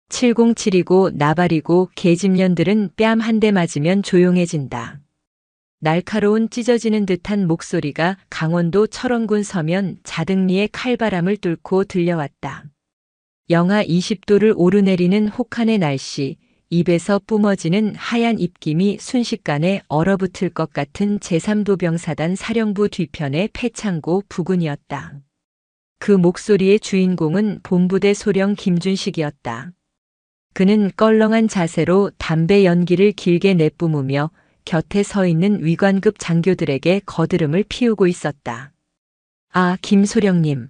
707이고 나발이고 계집년들은 뺨 한 대 맞으면 조용해진다. 날카로운 찢어지는 듯한 목소리가 강원도 철원군 서면 자등리의 칼바람을 뚫고 들려왔다. 영하 20도를 오르내리는 혹한의 날씨, 입에서 뿜어지는 하얀 입김이 순식간에 얼어붙을 것 같은 제3도병사단 사령부 뒤편의 패창고 부군이었다. 그 목소리의 주인공은 본부대 소령 김준식이었다. 그는 껄렁한 자세로 담배 연기를 길게 내뿜으며 곁에 서 있는 위관급 장교들에게 거드름을 피우고 있었다. 아, 김소령님.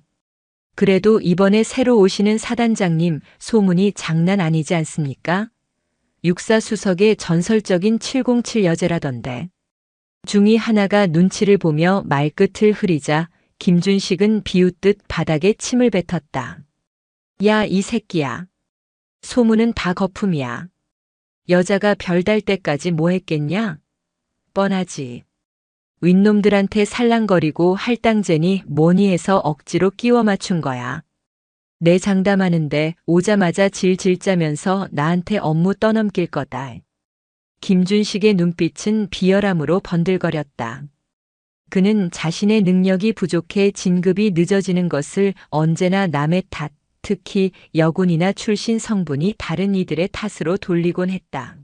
그래도 이번에 새로 오시는 사단장님 소문이 장난 아니지 않습니까? 육사수석의 전설적인 707 여제라던데. 중이 하나가 눈치를 보며 말끝을 흐리자 김준식은 비웃듯 바닥에 침을 뱉었다. 야, 이 새끼야. 소문은 다 거품이야. 여자가 별달 때까지 뭐 했겠냐? 뻔하지. 윗놈들한테 살랑거리고 할당제니 뭐니 해서 억지로 끼워 맞춘 거야. 내 장담하는데 오자마자 질질 짜면서 나한테 업무 떠넘길 거다. 김준식의 눈빛은 비열함으로 번들거렸다. 그는 자신의 능력이 부족해 진급이 늦어지는 것을 언제나 남의 탓, 특히 여군이나 출신 성분이 다른 이들의 탓으로 돌리곤 했다.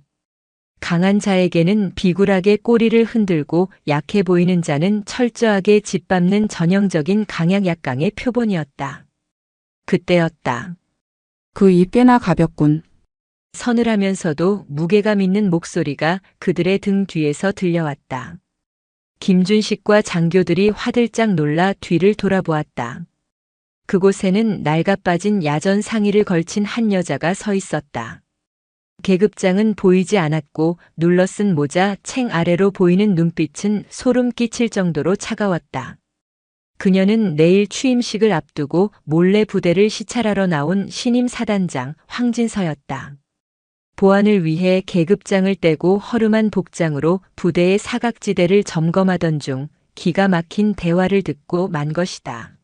강한 자에게는 비굴하게 꼬리를 흔들고 약해 보이는 자는 철저하게 짓밟는 전형적인 강약약강의 표본이었다. 그때였다. 그 입 꽤나 가볍군. 서늘하면서도 무게감 있는 목소리가 그들의 등 뒤에서 들려왔다. 김준식과 장교들이 화들짝 놀라 뒤를 돌아보았다. 그곳에는 낡아빠진 야전 상의를 걸친 한 여자가 서 있었다. 계급장은 보이지 않았고 눌러쓴 모자 챙 아래로 보이는 눈빛은 소름 끼칠 정도로 차가웠다. 그녀는 내일 취임식을 앞두고 몰래 부대를 시찰하러 나온 신임 사단장 황진서였다. 보안을 위해 계급장을 떼고 허름한 복장으로 부대의 사각지대를 점검하던 중 기가 막힌 대화를 듣고 만 것이다.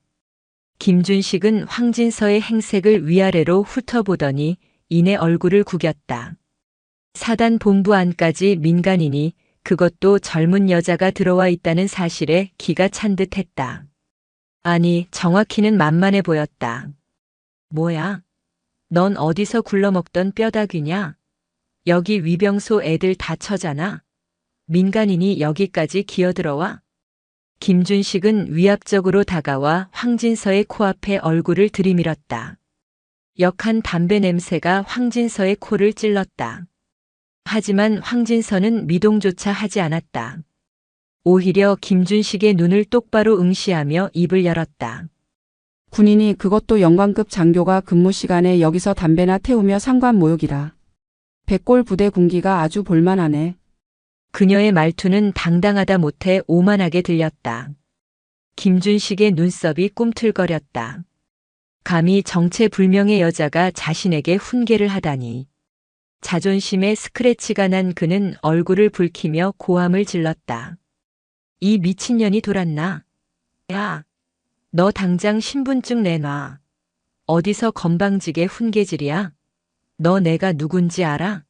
김준식은 황진서의 행색을 위아래로 훑어보더니 이내 얼굴을 구겼다. 사단 본부 안까지 민간인이, 그것도 젊은 여자가 들어와 있다는 사실에 기가 찬 듯 했다. 아니, 정확히는 만만해 보였다. 뭐야? 넌 어디서 굴러먹던 뼈다귀냐? 여기 위병소 애들 다 처잖아. 민간인이 여기까지 기어들어와? 김준식은 위압적으로 다가와 황진서의 코앞에 얼굴을 들이밀었다. 역한 담배 냄새가 황진서의 코를 찔렀다. 하지만 황진서는 미동조차 하지 않았다. 오히려 김준식의 눈을 똑바로 응시하며 입을 열었다. 군인이, 그것도 영관급 장교가 근무 시간에 여기서 담배나 태우며 상관 모욕이라. 백골 부대 군기가 아주 볼만하네. 그녀의 말투는 당당하다 못해 오만하게 들렸다. 김준식의 눈썹이 꿈틀거렸다. 감히 정체불명의 여자가 자신에게 훈계를 하다니. 자존심에 스크래치가 난 그는 얼굴을 붉히며 고함을 질렀다. 이 미친년이 돌았나? 야, 너 당장 신분증 내놔. 어디서 건방지게 훈계질이야? 너 내가 누군지 알아?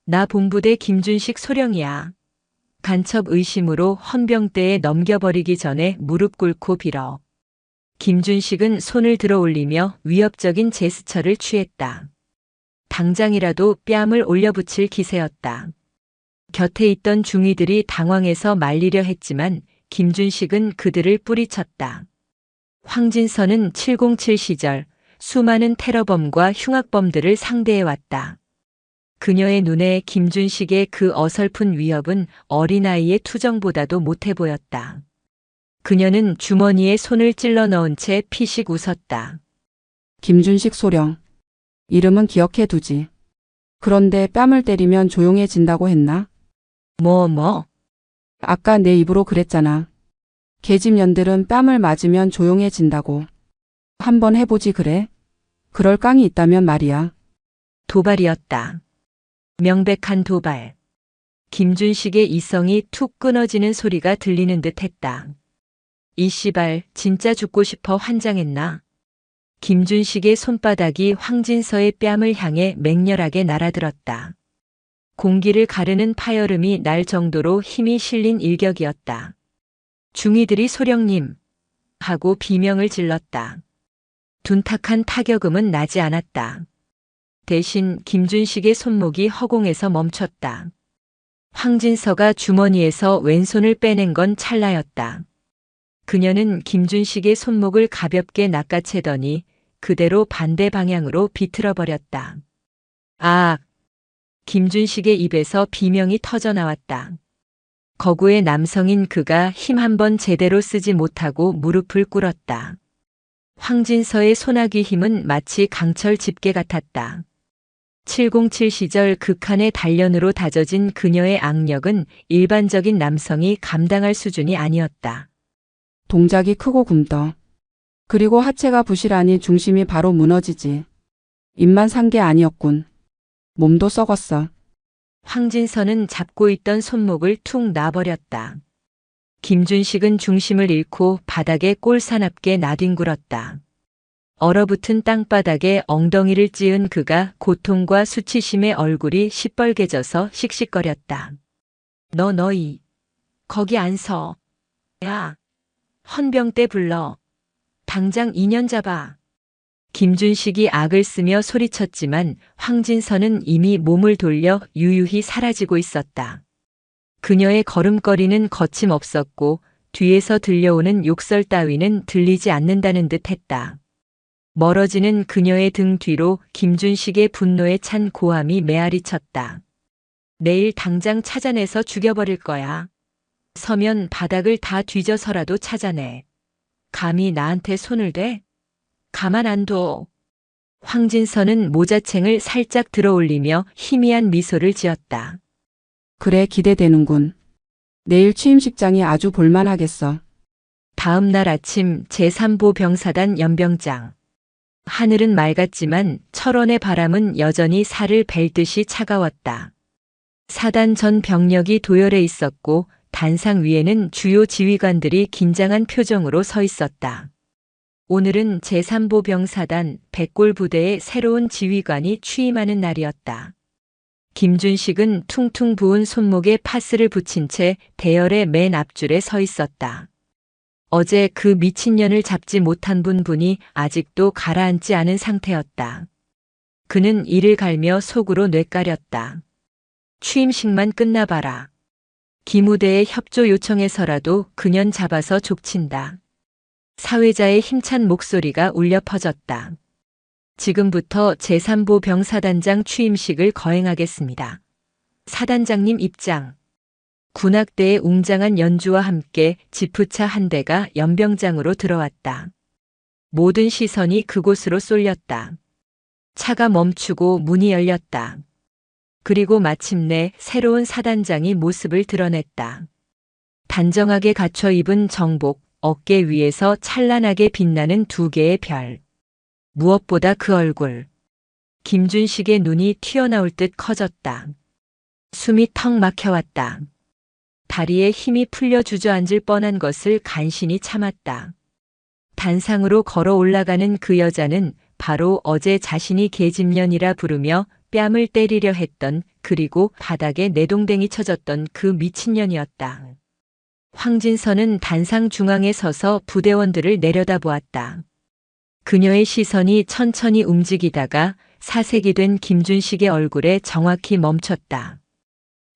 나 본부대 김준식 소령이야. 간첩 의심으로 헌병대에 넘겨버리기 전에 무릎 꿇고 빌어. 김준식은 손을 들어 올리며 위협적인 제스처를 취했다. 당장이라도 뺨을 올려붙일 기세였다. 곁에 있던 중위들이 당황해서 말리려 했지만 김준식은 그들을 뿌리쳤다. 황진서는 707 시절 수많은 테러범과 흉악범들을 상대해왔다. 그녀의 눈에 김준식의 그 어설픈 위협은 어린아이의 투정보다도 못해 보였다. 그녀는 주머니에 손을 찔러 넣은 채 피식 웃었다. 김준식 소령. 이름은 기억해 두지. 그런데 뺨을 때리면 조용해진다고 했나? 뭐? 아까 내 입으로 그랬잖아. 계집년들은 뺨을 맞으면 조용해진다고. 한번 해보지 그래? 그럴 깡이 있다면 말이야. 도발이었다. 명백한 도발. 김준식의 이성이 툭 끊어지는 소리가 들리는 듯 했다. 이 씨발 진짜 죽고 싶어 환장했나? 김준식의 손바닥이 황진서의 뺨을 향해 맹렬하게 날아들었다. 공기를 가르는 파열음이 날 정도로 힘이 실린 일격이었다. 중이들이 소령님 하고 비명을 질렀다. 둔탁한 타격음은 나지 않았다. 대신 김준식의 손목이 허공에서 멈췄다. 황진서가 주머니에서 왼손을 빼낸 건 찰나였다. 그녀는 김준식의 손목을 가볍게 낚아채더니 그대로 반대 방향으로 비틀어 버렸다. 아! 김준식의 입에서 비명이 터져 나왔다. 거구의 남성인 그가 힘 한 번 제대로 쓰지 못하고 무릎을 꿇었다. 황진서의 소나기 힘은 마치 강철 집게 같았다. 707 시절 극한의 단련으로 다져진 그녀의 악력은 일반적인 남성이 감당할 수준이 아니었다. 동작이 크고 굼떠. 그리고 하체가 부실하니 중심이 바로 무너지지. 입만 산 게 아니었군. 몸도 썩었어. 황진서는 잡고 있던 손목을 툭 놔버렸다. 김준식은 중심을 잃고 바닥에 꼴사납게 나뒹굴었다. 얼어붙은 땅바닥에 엉덩이를 찌은 그가 고통과 수치심에 얼굴이 시뻘개져서 씩씩거렸다. 너희 거기 안 서. 야, 헌병대 불러. 당장 2년 잡아. 김준식이 악을 쓰며 소리쳤지만 황진서는 이미 몸을 돌려 유유히 사라지고 있었다. 그녀의 걸음걸이는 거침없었고 뒤에서 들려오는 욕설 따위는 들리지 않는다는 듯 했다. 멀어지는 그녀의 등 뒤로 김준식의 분노에 찬 고함이 메아리쳤다. 내일 당장 찾아내서 죽여버릴 거야. 서면 바닥을 다 뒤져서라도 찾아내. 감히 나한테 손을 대? 가만 안 둬. 황진서는 모자챙을 살짝 들어올리며 희미한 미소를 지었다. 그래, 기대되는군. 내일 취임식장이 아주 볼만하겠어. 다음 날 아침 제3보 병사단 연병장. 하늘은 맑았지만 철원의 바람은 여전히 살을 벨듯이 차가웠다. 사단 전 병력이 도열해 있었고 단상 위에는 주요 지휘관들이 긴장한 표정으로 서 있었다. 오늘은 제3보 병사단 백골 부대의 새로운 지휘관이 취임하는 날이었다. 김준식은 퉁퉁 부은 손목에 파스를 붙인 채 대열의 맨 앞줄에 서 있었다. 어제 그 미친년을 잡지 못한 분이 아직도 가라앉지 않은 상태였다. 그는 이를 갈며 속으로 뇌까렸다. 취임식만 끝나봐라. 기무대의 협조 요청에서라도 그년 잡아서 족친다. 사회자의 힘찬 목소리가 울려 퍼졌다. 지금부터 제3보 병사단장 취임식을 거행하겠습니다. 사단장님 입장. 군악대의 웅장한 연주와 함께 지프차 한 대가 연병장으로 들어왔다. 모든 시선이 그곳으로 쏠렸다. 차가 멈추고 문이 열렸다. 그리고 마침내 새로운 사단장이 모습을 드러냈다. 단정하게 갖춰 입은 정복, 어깨 위에서 찬란하게 빛나는 두 개의 별. 무엇보다 그 얼굴. 김준식의 눈이 튀어나올 듯 커졌다. 숨이 턱 막혀왔다. 다리에 힘이 풀려 주저앉을 뻔한 것을 간신히 참았다. 단상으로 걸어 올라가는 그 여자는 바로 어제 자신이 계집년이라 부르며 뺨을 때리려 했던, 그리고 바닥에 내동댕이 쳐졌던 그 미친년이었다. 황진서는 단상 중앙에 서서 부대원들을 내려다보았다. 그녀의 시선이 천천히 움직이다가 사색이 된 김준식의 얼굴에 정확히 멈췄다.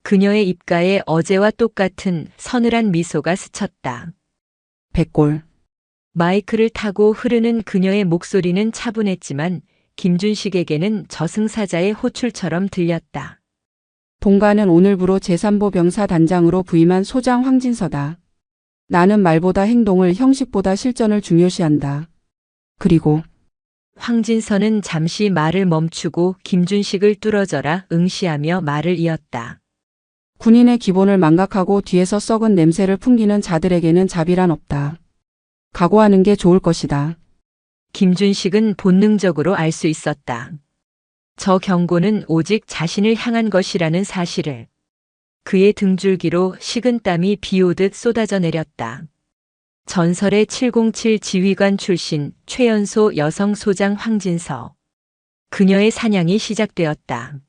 그녀의 입가에 어제와 똑같은 서늘한 미소가 스쳤다. 백골. 마이크를 타고 흐르는 그녀의 목소리는 차분했지만 김준식에게는 저승사자의 호출처럼 들렸다. 본관은 오늘부로 제3보 병사단장으로 부임한 소장 황진서다. 나는 말보다 행동을, 형식보다 실전을 중요시한다. 그리고 황진서는 잠시 말을 멈추고 김준식을 뚫어져라 응시하며 말을 이었다. 군인의 기본을 망각하고 뒤에서 썩은 냄새를 풍기는 자들에게는 자비란 없다. 각오하는 게 좋을 것이다. 김준식은 본능적으로 알 수 있었다. 저 경고는 오직 자신을 향한 것이라는 사실을. 그의 등줄기로 식은 땀이 비 오듯 쏟아져 내렸다. 전설의 707 지휘관 출신 최연소 여성 소장 황진서. 그녀의 사냥이 시작되었다.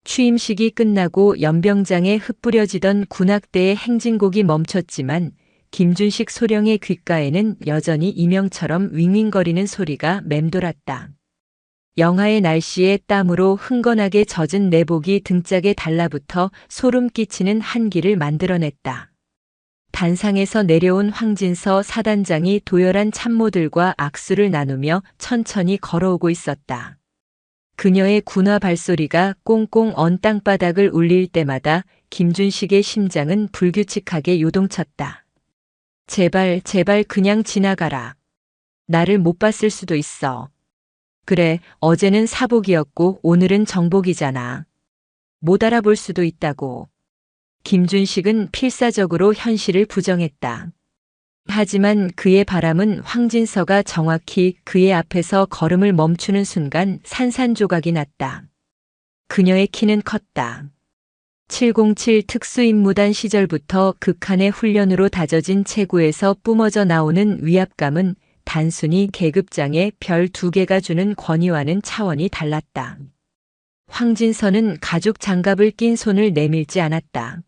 취임식이 끝나고 연병장에 흩뿌려지던 군악대의 행진곡이 멈췄지만 김준식 소령의 귓가에는 여전히 이명처럼 윙윙거리는 소리가 맴돌았다. 영하의 날씨에 땀으로 흥건하게 젖은 내복이 등짝에 달라붙어 소름 끼치는 한기를 만들어냈다. 단상에서 내려온 황진서 사단장이 도열한 참모들과 악수를 나누며 천천히 걸어오고 있었다. 그녀의 군화 발소리가 꽁꽁 언 땅바닥을 울릴 때마다 김준식의 심장은 불규칙하게 요동쳤다. 제발, 제발 그냥 지나가라. 나를 못 봤을 수도 있어. 그래, 어제는 사복이었고 오늘은 정복이잖아. 못 알아볼 수도 있다고. 김준식은 필사적으로 현실을 부정했다. 하지만 그의 바람은 황진서가 정확히 그의 앞에서 걸음을 멈추는 순간 산산조각이 났다. 그녀의 키는 컸다. 707 특수임무단 시절부터 극한의 훈련으로 다져진 체구에서 뿜어져 나오는 위압감은 단순히 계급장에 별 2개가 주는 권위와는 차원이 달랐다. 황진서는 가죽 장갑을 낀 손을 내밀지 않았다.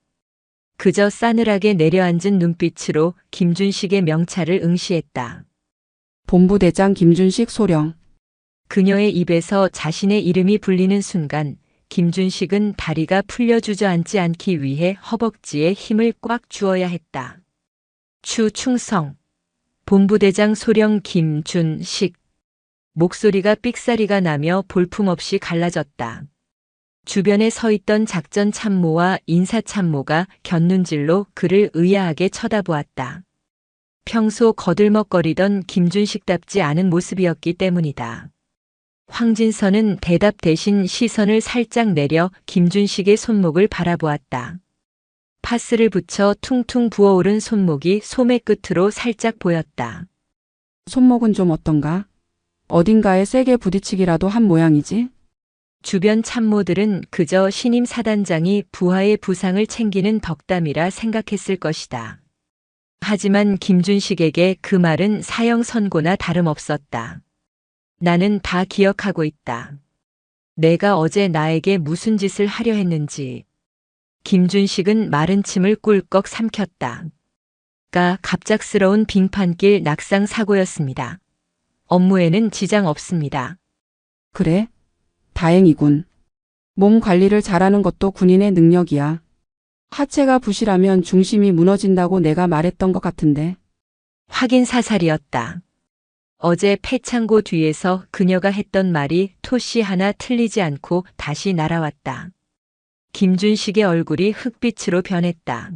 그저 싸늘하게 내려앉은 눈빛으로 김준식의 명찰을 응시했다. 본부대장 김준식 소령. 그녀의 입에서 자신의 이름이 불리는 순간 김준식은 다리가 풀려 주저앉지 않기 위해 허벅지에 힘을 꽉 주어야 했다. 추충성. 본부대장 소령 김준식. 목소리가 삑사리가 나며 볼품없이 갈라졌다. 주변에 서 있던 작전 참모와 인사 참모가 곁눈질로 그를 의아하게 쳐다보았다. 평소 거들먹거리던 김준식답지 않은 모습이었기 때문이다. 황진서는 대답 대신 시선을 살짝 내려 김준식의 손목을 바라보았다. 파스를 붙여 퉁퉁 부어오른 손목이 소매 끝으로 살짝 보였다. 손목은 좀 어떤가? 어딘가에 세게 부딪히기라도 한 모양이지? 주변 참모들은 그저 신임 사단장이 부하의 부상을 챙기는 덕담이라 생각했을 것이다. 하지만 김준식에게 그 말은 사형 선고나 다름없었다. 나는 다 기억하고 있다. 내가 어제 나에게 무슨 짓을 하려 했는지. 김준식은 마른 침을 꿀꺽 삼켰다. 갑작스러운 빙판길 낙상 사고였습니다. 업무에는 지장 없습니다. 그래? 다행이군. 몸 관리를 잘하는 것도 군인의 능력이야. 하체가 부실하면 중심이 무너진다고 내가 말했던 것 같은데. 확인 사살이었다. 어제 폐창고 뒤에서 그녀가 했던 말이 토시 하나 틀리지 않고 다시 날아왔다. 김준식의 얼굴이 흑빛으로 변했다.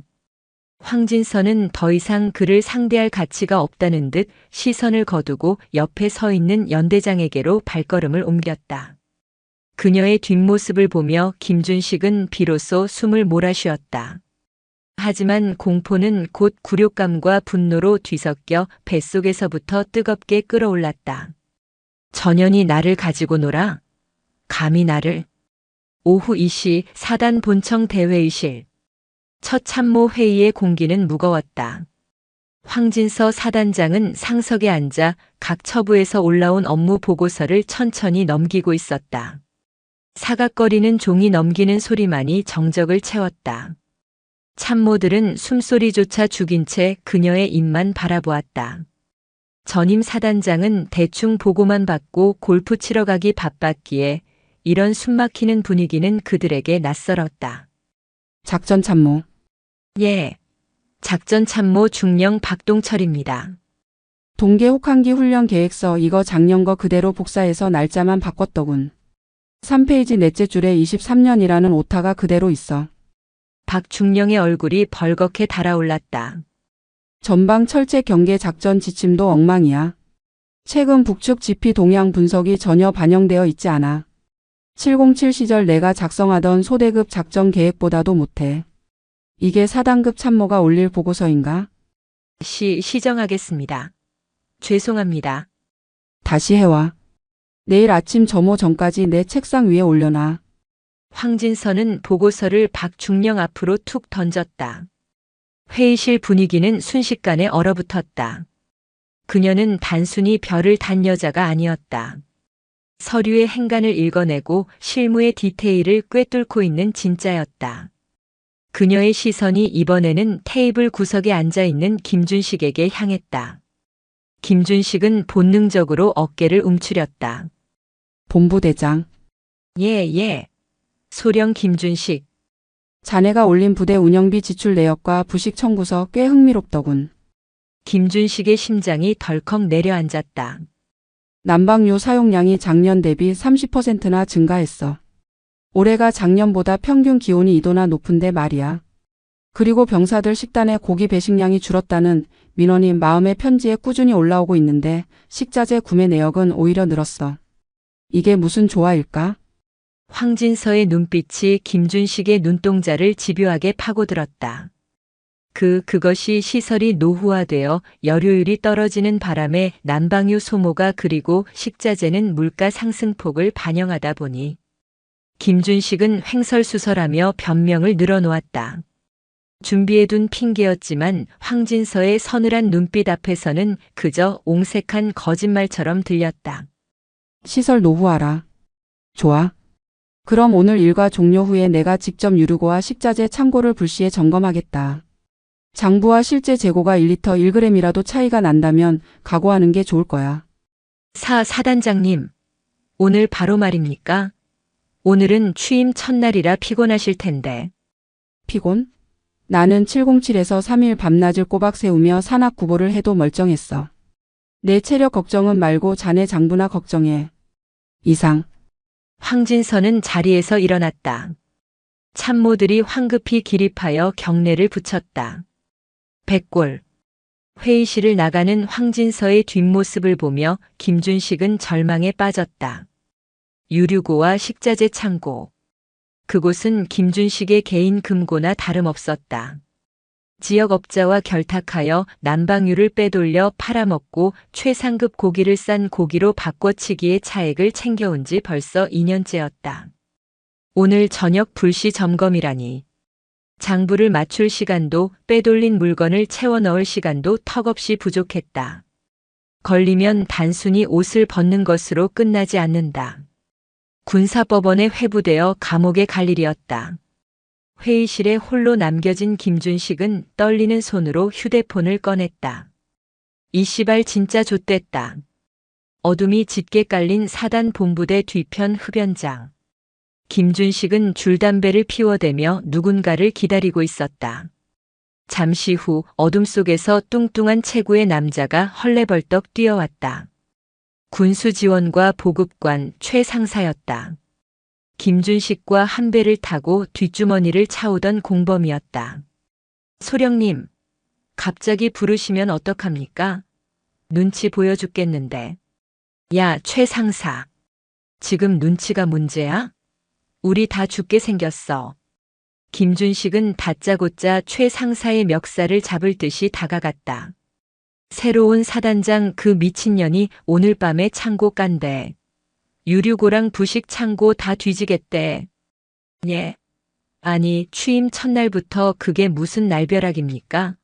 황진서는 더 이상 그를 상대할 가치가 없다는 듯 시선을 거두고 옆에 서 있는 연대장에게로 발걸음을 옮겼다. 그녀의 뒷모습을 보며 김준식은 비로소 숨을 몰아쉬었다. 하지만 공포는 곧 굴욕감과 분노로 뒤섞여 뱃속에서부터 뜨겁게 끓어올랐다. 전현이 나를 가지고 놀아? 감히 나를? 오후 2시 사단 본청 대회의실. 첫 참모 회의의 공기는 무거웠다. 황진서 사단장은 상석에 앉아 각 처부에서 올라온 업무 보고서를 천천히 넘기고 있었다. 사각거리는 종이 넘기는 소리만이 정적을 채웠다. 참모들은 숨소리조차 죽인 채 그녀의 입만 바라보았다. 전임 사단장은 대충 보고만 받고 골프 치러 가기 바빴기에 이런 숨막히는 분위기는 그들에게 낯설었다. 작전 참모. 예. 작전 참모 중령 박동철입니다. 동계 혹한기 훈련 계획서 이거 작년 거 그대로 복사해서 날짜만 바꿨더군. 3페이지 넷째 줄에 23년이라는 오타가 그대로 있어. 박중령의 얼굴이 벌겋게 달아올랐다. 전방 철제 경계 작전 지침도 엉망이야. 최근 북측 지피 동향 분석이 전혀 반영되어 있지 않아. 707 시절 내가 작성하던 소대급 작전 계획보다도 못해. 이게 사단급 참모가 올릴 보고서인가? 시정하겠습니다. 죄송합니다. 다시 해와. 내일 아침 점호 전까지 내 책상 위에 올려놔. 황진서는 보고서를 박중령 앞으로 툭 던졌다. 회의실 분위기는 순식간에 얼어붙었다. 그녀는 단순히 별을 단 여자가 아니었다. 서류의 행간을 읽어내고 실무의 디테일을 꿰뚫고 있는 진짜였다. 그녀의 시선이 이번에는 테이블 구석에 앉아 있는 김준식에게 향했다. 김준식은 본능적으로 어깨를 움츠렸다. 본부대장. 예. 소령 김준식. 자네가 올린 부대 운영비 지출 내역과 부식 청구서 꽤 흥미롭더군. 김준식의 심장이 덜컥 내려앉았다. 난방유 사용량이 작년 대비 30%나 증가했어. 올해가 작년보다 평균 기온이 2도나 높은데 말이야. 그리고 병사들 식단에 고기 배식량이 줄었다는 민원이 마음의 편지에 꾸준히 올라오고 있는데 식자재 구매 내역은 오히려 늘었어. 이게 무슨 조화일까? 황진서의 눈빛이 김준식의 눈동자를 집요하게 파고들었다. 그것이 시설이 노후화되어 열효율이 떨어지는 바람에 난방유 소모가 그리고 식자재는 물가 상승폭을 반영하다 보니 김준식은 횡설수설하며 변명을 늘어놓았다. 준비해둔 핑계였지만 황진서의 서늘한 눈빛 앞에서는 그저 옹색한 거짓말처럼 들렸다. 시설 노후화라. 좋아. 그럼 오늘 일과 종료 후에 내가 직접 유류고와 식자재 창고를 불시에 점검하겠다. 장부와 실제 재고가 1리터 1g이라도 차이가 난다면 각오하는 게 좋을 거야. 사단장님, 오늘 바로 말입니까? 오늘은 취임 첫날이라 피곤하실 텐데. 피곤? 나는 707에서 3일 밤낮을 꼬박 세우며 산악 구보를 해도 멀쩡했어. 내 체력 걱정은 말고 자네 장부나 걱정해. 이상. 황진서는 자리에서 일어났다. 참모들이 황급히 기립하여 경례를 붙였다. 백골. 회의실을 나가는 황진서의 뒷모습을 보며 김준식은 절망에 빠졌다. 유류고와 식자재 창고. 그곳은 김준식의 개인 금고나 다름없었다. 지역업자와 결탁하여 난방유를 빼돌려 팔아먹고 최상급 고기를 싼 고기로 바꿔치기의 차액을 챙겨온 지 벌써 2년째였다. 오늘 저녁 불시 점검이라니. 장부를 맞출 시간도 빼돌린 물건을 채워 넣을 시간도 턱없이 부족했다. 걸리면 단순히 옷을 벗는 것으로 끝나지 않는다. 군사법원에 회부되어 감옥에 갈 일이었다. 회의실에 홀로 남겨진 김준식은 떨리는 손으로 휴대폰을 꺼냈다. 이 씨발 진짜 좆됐다. 어둠이 짙게 깔린 사단 본부대 뒤편 흡연장. 김준식은 줄담배를 피워대며 누군가를 기다리고 있었다. 잠시 후 어둠 속에서 뚱뚱한 체구의 남자가 헐레벌떡 뛰어왔다. 군수 지원과 보급관 최 상사였다. 김준식과 한 배를 타고 뒷주머니를 차오던 공범이었다. 소령님, 갑자기 부르시면 어떡합니까? 눈치 보여 죽겠는데. 야, 최 상사. 지금 눈치가 문제야? 우리 다 죽게 생겼어. 김준식은 다짜고짜 최 상사의 멱살을 잡을 듯이 다가갔다. 새로운 사단장 그 미친년이 오늘 밤에 창고 깐대. 유류고랑 부식 창고 다 뒤지겠대. 예. 아니, 취임 첫날부터 그게 무슨 날벼락입니까?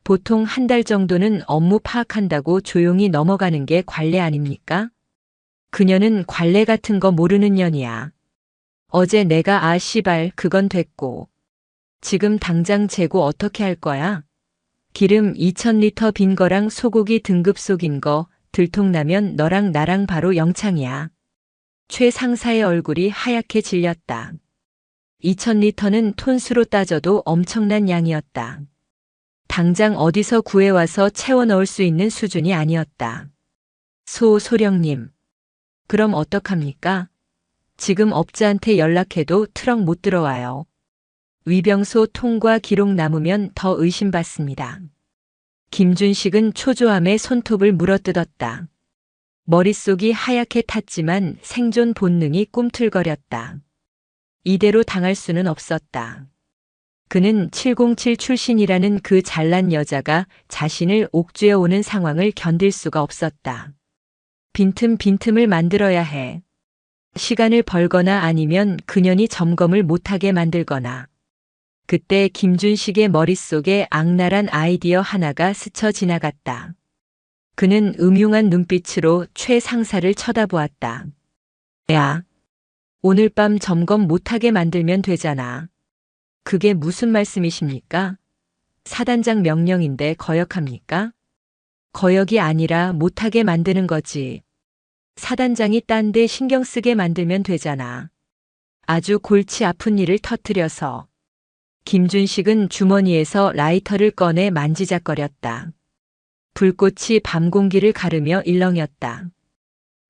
보통 한 달 정도는 업무 파악한다고 조용히 넘어가는 게 관례 아닙니까? 그녀는 관례 같은 거 모르는 년이야. 어제 내가 씨발 그건 됐고. 지금 당장 재고 어떻게 할 거야? 기름 2000리터 빈 거랑 소고기 등급 속인 거 들통나면 너랑 나랑 바로 영창이야. 최 상사의 얼굴이 하얗게 질렸다. 2000리터는 톤수로 따져도 엄청난 양이었다. 당장 어디서 구해와서 채워 넣을 수 있는 수준이 아니었다. 소령님. 그럼 어떡합니까? 지금 업자한테 연락해도 트럭 못 들어와요. 위병소 통과 기록 남으면 더 의심받습니다. 김준식은 초조함에 손톱을 물어뜯었다. 머릿속이 하얗게 탔지만 생존 본능이 꿈틀거렸다. 이대로 당할 수는 없었다. 그는 707 출신이라는 그 잘난 여자가 자신을 옥죄어 오는 상황을 견딜 수가 없었다. 빈틈을 만들어야 해. 시간을 벌거나 아니면 그년이 점검을 못하게 만들거나. 그때 김준식의 머릿속에 악랄한 아이디어 하나가 스쳐 지나갔다. 그는 음흉한 눈빛으로 최 상사를 쳐다보았다. 야, 오늘 밤 점검 못하게 만들면 되잖아. 그게 무슨 말씀이십니까? 사단장 명령인데 거역합니까? 거역이 아니라 못하게 만드는 거지. 사단장이 딴 데 신경 쓰게 만들면 되잖아. 아주 골치 아픈 일을 터뜨려서. 김준식은 주머니에서 라이터를 꺼내 만지작거렸다. 불꽃이 밤 공기를 가르며 일렁였다.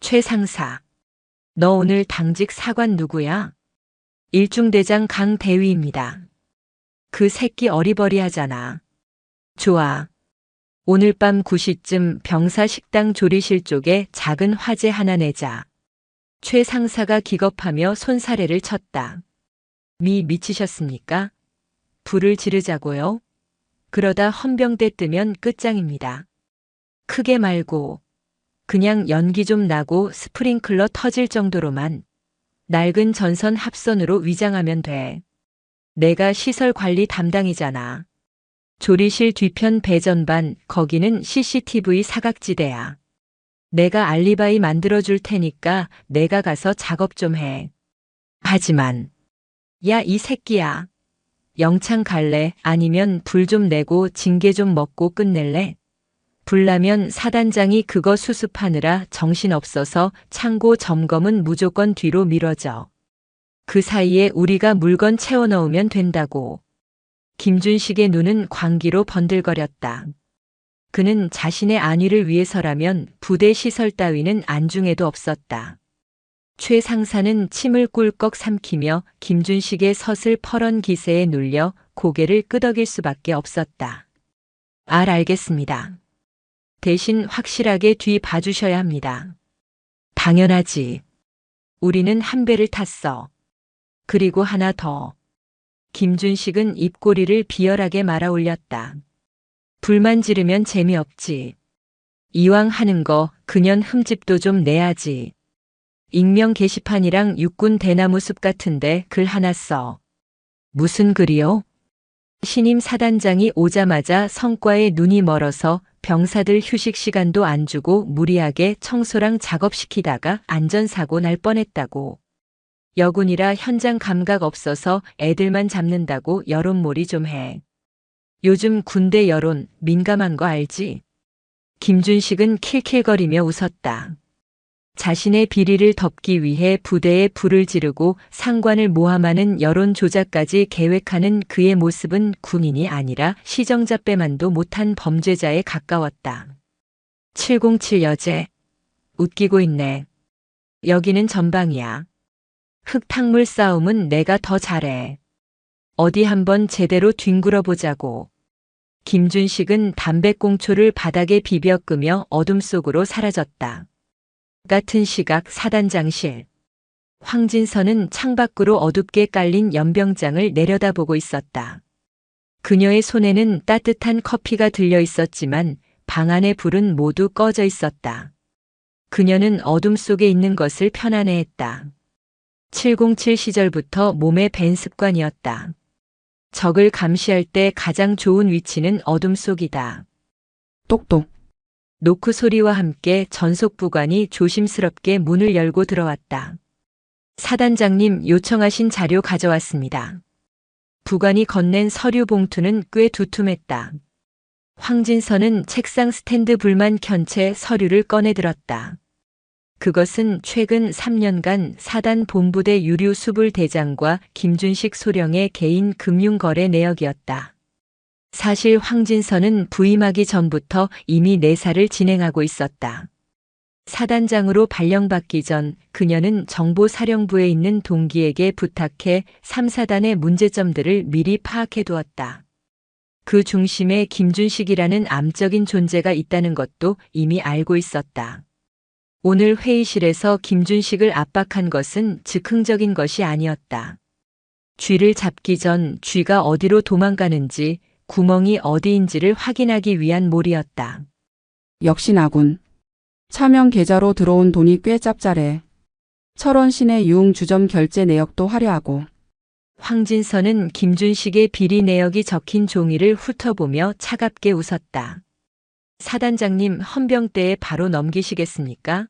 최 상사, 너 오늘 당직 사관 누구야? 일중대장 강대위입니다. 그 새끼 어리버리하잖아. 좋아. 오늘 밤 9시쯤 병사 식당 조리실 쪽에 작은 화재 하나 내자. 최 상사가 기겁하며 손사래를 쳤다. 미치셨습니까? 불을 지르자고요? 그러다 헌병대 뜨면 끝장입니다. 크게 말고 그냥 연기 좀 나고 스프링클러 터질 정도로만 낡은 전선 합선으로 위장하면 돼. 내가 시설 관리 담당이잖아. 조리실 뒤편 배전반 거기는 CCTV 사각지대야. 내가 알리바이 만들어줄 테니까 내가 가서 작업 좀 해. 하지만 야 이 새끼야. 영창 갈래? 아니면 불 좀 내고 징계 좀 먹고 끝낼래? 불나면 사단장이 그거 수습하느라 정신없어서 창고 점검은 무조건 뒤로 미뤄져. 그 사이에 우리가 물건 채워 넣으면 된다고. 김준식의 눈은 광기로 번들거렸다. 그는 자신의 안위를 위해서라면 부대 시설 따위는 안중에도 없었다. 최 상사는 침을 꿀꺽 삼키며 김준식의 서슬 퍼런 기세에 눌려 고개를 끄덕일 수밖에 없었다. 알겠습니다. 대신 확실하게 뒤 봐주셔야 합니다. 당연하지. 우리는 한 배를 탔어. 그리고 하나 더. 김준식은 입꼬리를 비열하게 말아 올렸다. 불만 지르면 재미없지. 이왕 하는 거 그년 흠집도 좀 내야지. 익명 게시판이랑 육군 대나무 숲 같은데 글 하나 써. 무슨 글이요? 신임 사단장이 오자마자 성과에 눈이 멀어서 병사들 휴식 시간도 안 주고 무리하게 청소랑 작업시키다가 안전사고 날 뻔했다고. 여군이라 현장 감각 없어서 애들만 잡는다고 여론몰이 좀 해. 요즘 군대 여론 민감한 거 알지? 김준식은 킬킬거리며 웃었다. 자신의 비리를 덮기 위해 부대에 불을 지르고 상관을 모함하는 여론 조작까지 계획하는 그의 모습은 군인이 아니라 시정잡배만도 못한 범죄자에 가까웠다. 707 여제. 웃기고 있네. 여기는 전방이야. 흙탕물 싸움은 내가 더 잘해. 어디 한번 제대로 뒹굴어 보자고. 김준식은 담배꽁초를 바닥에 비벼 끄며 어둠 속으로 사라졌다. 같은 시각 사단장실. 황진선은 창밖으로 어둡게 깔린 연병장을 내려다보고 있었다. 그녀의 손에는 따뜻한 커피가 들려 있었지만 방 안의 불은 모두 꺼져 있었다. 그녀는 어둠 속에 있는 것을 편안해했다. 707 시절부터 몸에 밴 습관이었다. 적을 감시할 때 가장 좋은 위치는 어둠 속이다. 똑똑. 노크 소리와 함께 전속부관이 조심스럽게 문을 열고 들어왔다. 사단장님 요청하신 자료 가져왔습니다. 부관이 건넨 서류 봉투는 꽤 두툼했다. 황진선은 책상 스탠드 불만 켠 채 서류를 꺼내 들었다. 그것은 최근 3년간 사단 본부대 유류 수불 대장과 김준식 소령의 개인 금융거래 내역이었다. 사실 황진선은 부임하기 전부터 이미 내사를 진행하고 있었다. 사단장으로 발령받기 전 그녀는 정보사령부에 있는 동기에게 부탁해 3사단의 문제점들을 미리 파악해 두었다. 그 중심에 김준식이라는 암적인 존재가 있다는 것도 이미 알고 있었다. 오늘 회의실에서 김준식을 압박한 것은 즉흥적인 것이 아니었다. 쥐를 잡기 전 쥐가 어디로 도망가는지 구멍이 어디인지를 확인하기 위한 몰이었다. 역시 나군. 차명 계좌로 들어온 돈이 꽤 짭짤해. 철원 시내 유흥 주점 결제 내역도 화려하고. 황진서는 김준식의 비리 내역이 적힌 종이를 훑어보며 차갑게 웃었다. 사단장님, 헌병대에 바로 넘기시겠습니까?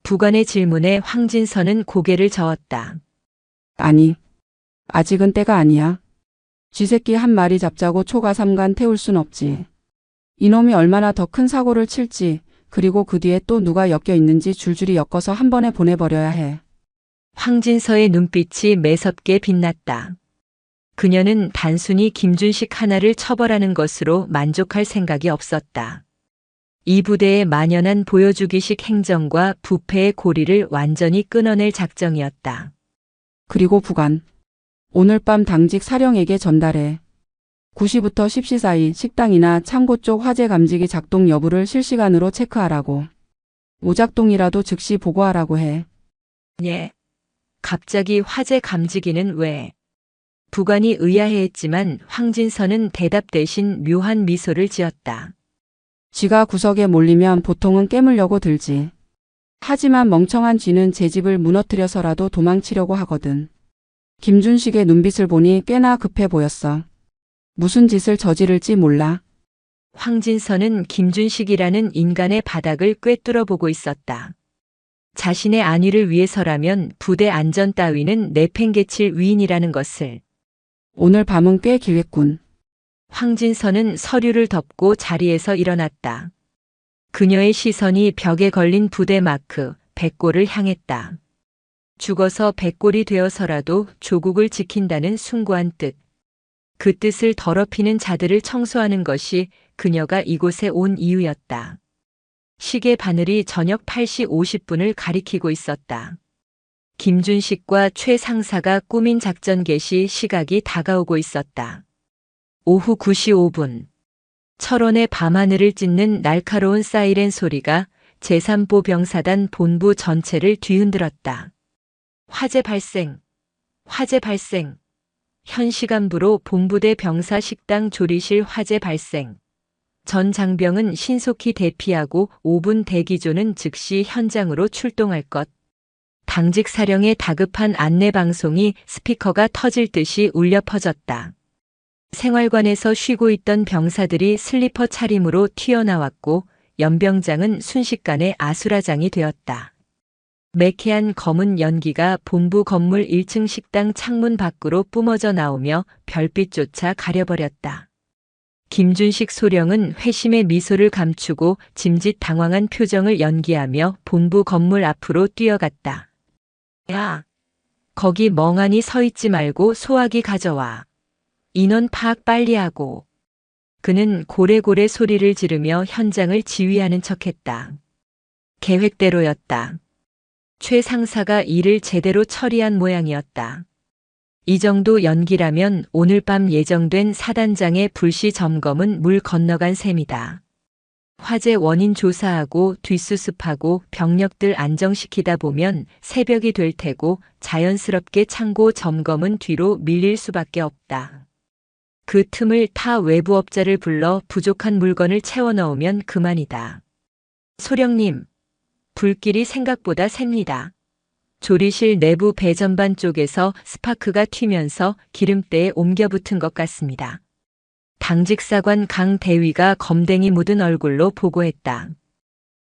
부관의 질문에 황진서는 고개를 저었다. 아니, 아직은 때가 아니야. 쥐새끼 한 마리 잡자고 초가 삼간 태울 순 없지. 이놈이 얼마나 더 큰 사고를 칠지, 그리고 그 뒤에 또 누가 엮여 있는지 줄줄이 엮어서 한 번에 보내버려야 해. 황진서의 눈빛이 매섭게 빛났다. 그녀는 단순히 김준식 하나를 처벌하는 것으로 만족할 생각이 없었다. 이 부대의 만연한 보여주기식 행정과 부패의 고리를 완전히 끊어낼 작정이었다. 그리고 부관. 오늘 밤 당직 사령에게 전달해. 9시부터 10시 사이 식당이나 창고 쪽 화재 감지기 작동 여부를 실시간으로 체크하라고. 오작동이라도 즉시 보고하라고 해. 예. 갑자기 화재 감지기는 왜? 부관이 의아해했지만 황진서는 대답 대신 묘한 미소를 지었다. 쥐가 구석에 몰리면 보통은 깨물려고 들지. 하지만 멍청한 쥐는 제 집을 무너뜨려서라도 도망치려고 하거든. 김준식의 눈빛을 보니 꽤나 급해 보였어. 무슨 짓을 저지를지 몰라. 황진서는 김준식이라는 인간의 바닥을 꿰뚫어 보고 있었다. 자신의 안위를 위해서라면 부대 안전 따위는 내팽개칠 위인이라는 것을. 오늘 밤은 꽤 길겠군. 황진서는 서류를 덮고 자리에서 일어났다. 그녀의 시선이 벽에 걸린 부대 마크, 백골을 향했다. 죽어서 백골이 되어서라도 조국을 지킨다는 숭고한 뜻. 그 뜻을 더럽히는 자들을 청소하는 것이 그녀가 이곳에 온 이유였다. 시계 바늘이 저녁 8시 50분을 가리키고 있었다. 김준식과 최 상사가 꾸민 작전 개시 시각이 다가오고 있었다. 오후 9시 5분. 철원의 밤하늘을 찢는 날카로운 사이렌 소리가 제3보 병사단 본부 전체를 뒤흔들었다. 화재 발생. 화재 발생. 현 시간부로 본부대 병사 식당 조리실 화재 발생. 전 장병은 신속히 대피하고 5분 대기조는 즉시 현장으로 출동할 것. 당직 사령의 다급한 안내 방송이 스피커가 터질 듯이 울려 퍼졌다. 생활관에서 쉬고 있던 병사들이 슬리퍼 차림으로 튀어나왔고 연병장은 순식간에 아수라장이 되었다. 매캐한 검은 연기가 본부 건물 1층 식당 창문 밖으로 뿜어져 나오며 별빛조차 가려버렸다. 김준식 소령은 회심의 미소를 감추고 짐짓 당황한 표정을 연기하며 본부 건물 앞으로 뛰어갔다. 야! 거기 멍하니 서 있지 말고 소화기 가져와. 인원 파악 빨리 하고. 그는 고래고래 소리를 지르며 현장을 지휘하는 척했다. 계획대로였다. 최 상사가 일을 제대로 처리한 모양이었다. 이 정도 연기라면 오늘 밤 예정된 사단장의 불시 점검은 물 건너간 셈이다. 화재 원인 조사하고 뒷수습하고 병력들 안정시키다 보면 새벽이 될 테고 자연스럽게 창고 점검은 뒤로 밀릴 수밖에 없다. 그 틈을 타 외부업자를 불러 부족한 물건을 채워 넣으면 그만이다. 소령님, 불길이 생각보다 셉니다. 조리실 내부 배전반 쪽에서 스파크가 튀면서 기름때에 옮겨 붙은 것 같습니다. 당직사관 강 대위가 검댕이 묻은 얼굴로 보고했다.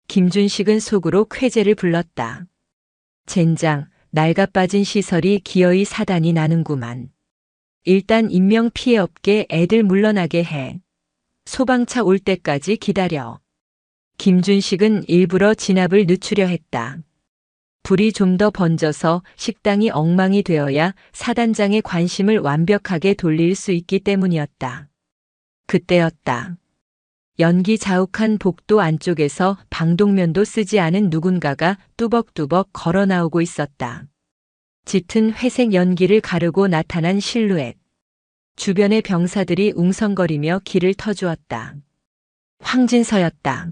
김준식은 속으로 쾌재를 불렀다. 젠장, 낡아빠진 시설이 기어이 사단이 나는구만. 일단 인명 피해 없게 애들 물러나게 해. 소방차 올 때까지 기다려. 김준식은 일부러 진압을 늦추려 했다. 불이 좀 더 번져서 식당이 엉망이 되어야 사단장의 관심을 완벽하게 돌릴 수 있기 때문이었다. 그때였다. 연기 자욱한 복도 안쪽에서 방독면도 쓰지 않은 누군가가 뚜벅뚜벅 걸어 나오고 있었다. 짙은 회색 연기를 가르고 나타난 실루엣. 주변의 병사들이 웅성거리며 길을 터주었다. 황진서였다.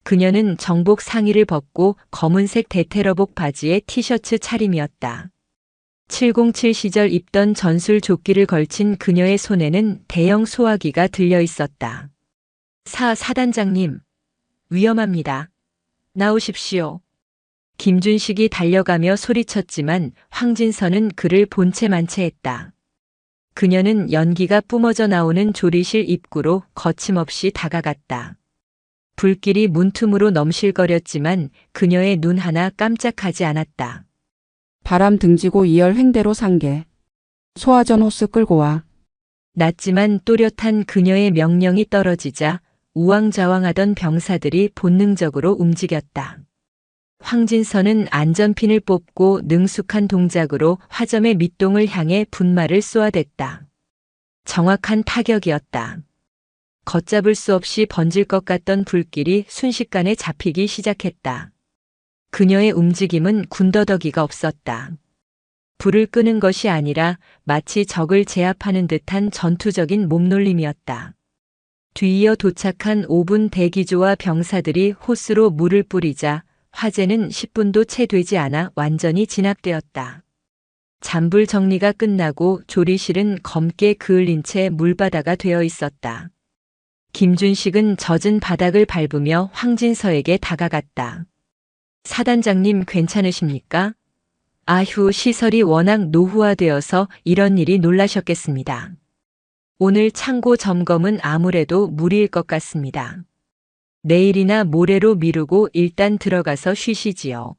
그녀는 정복 상의를 벗고 검은색 대테러복 바지에 티셔츠 차림이었다. 707 시절 입던 전술 조끼를 걸친 그녀의 손에는 대형 소화기가 들려 있었다. 사단장님, 위험합니다. 나오십시오. 김준식이 달려가며 소리쳤지만 황진서는 그를 본체만체했다. 그녀는 연기가 뿜어져 나오는 조리실 입구로 거침없이 다가갔다. 불길이 문틈으로 넘실거렸지만 그녀의 눈 하나 깜짝하지 않았다. 바람 등지고 2열 횡대로 상계. 소화전 호스 끌고 와. 낮지만 또렷한 그녀의 명령이 떨어지자 우왕좌왕하던 병사들이 본능적으로 움직였다. 황진서는 안전핀을 뽑고 능숙한 동작으로 화점의 밑동을 향해 분말을 쏘아댔다. 정확한 타격이었다. 걷잡을 수 없이 번질 것 같던 불길이 순식간에 잡히기 시작했다. 그녀의 움직임은 군더더기가 없었다. 불을 끄는 것이 아니라 마치 적을 제압하는 듯한 전투적인 몸놀림이었다. 뒤이어 도착한 5분 대기조와 병사들이 호스로 물을 뿌리자 화재는 10분도 채 되지 않아 완전히 진압되었다. 잔불 정리가 끝나고 조리실은 검게 그을린 채 물바다가 되어 있었다. 김준식은 젖은 바닥을 밟으며 황진서에게 다가갔다. 사단장님 괜찮으십니까? 아휴, 시설이 워낙 노후화되어서 이런 일이 놀라셨겠습니다. 오늘 창고 점검은 아무래도 무리일 것 같습니다. 내일이나 모레로 미루고 일단 들어가서 쉬시지요.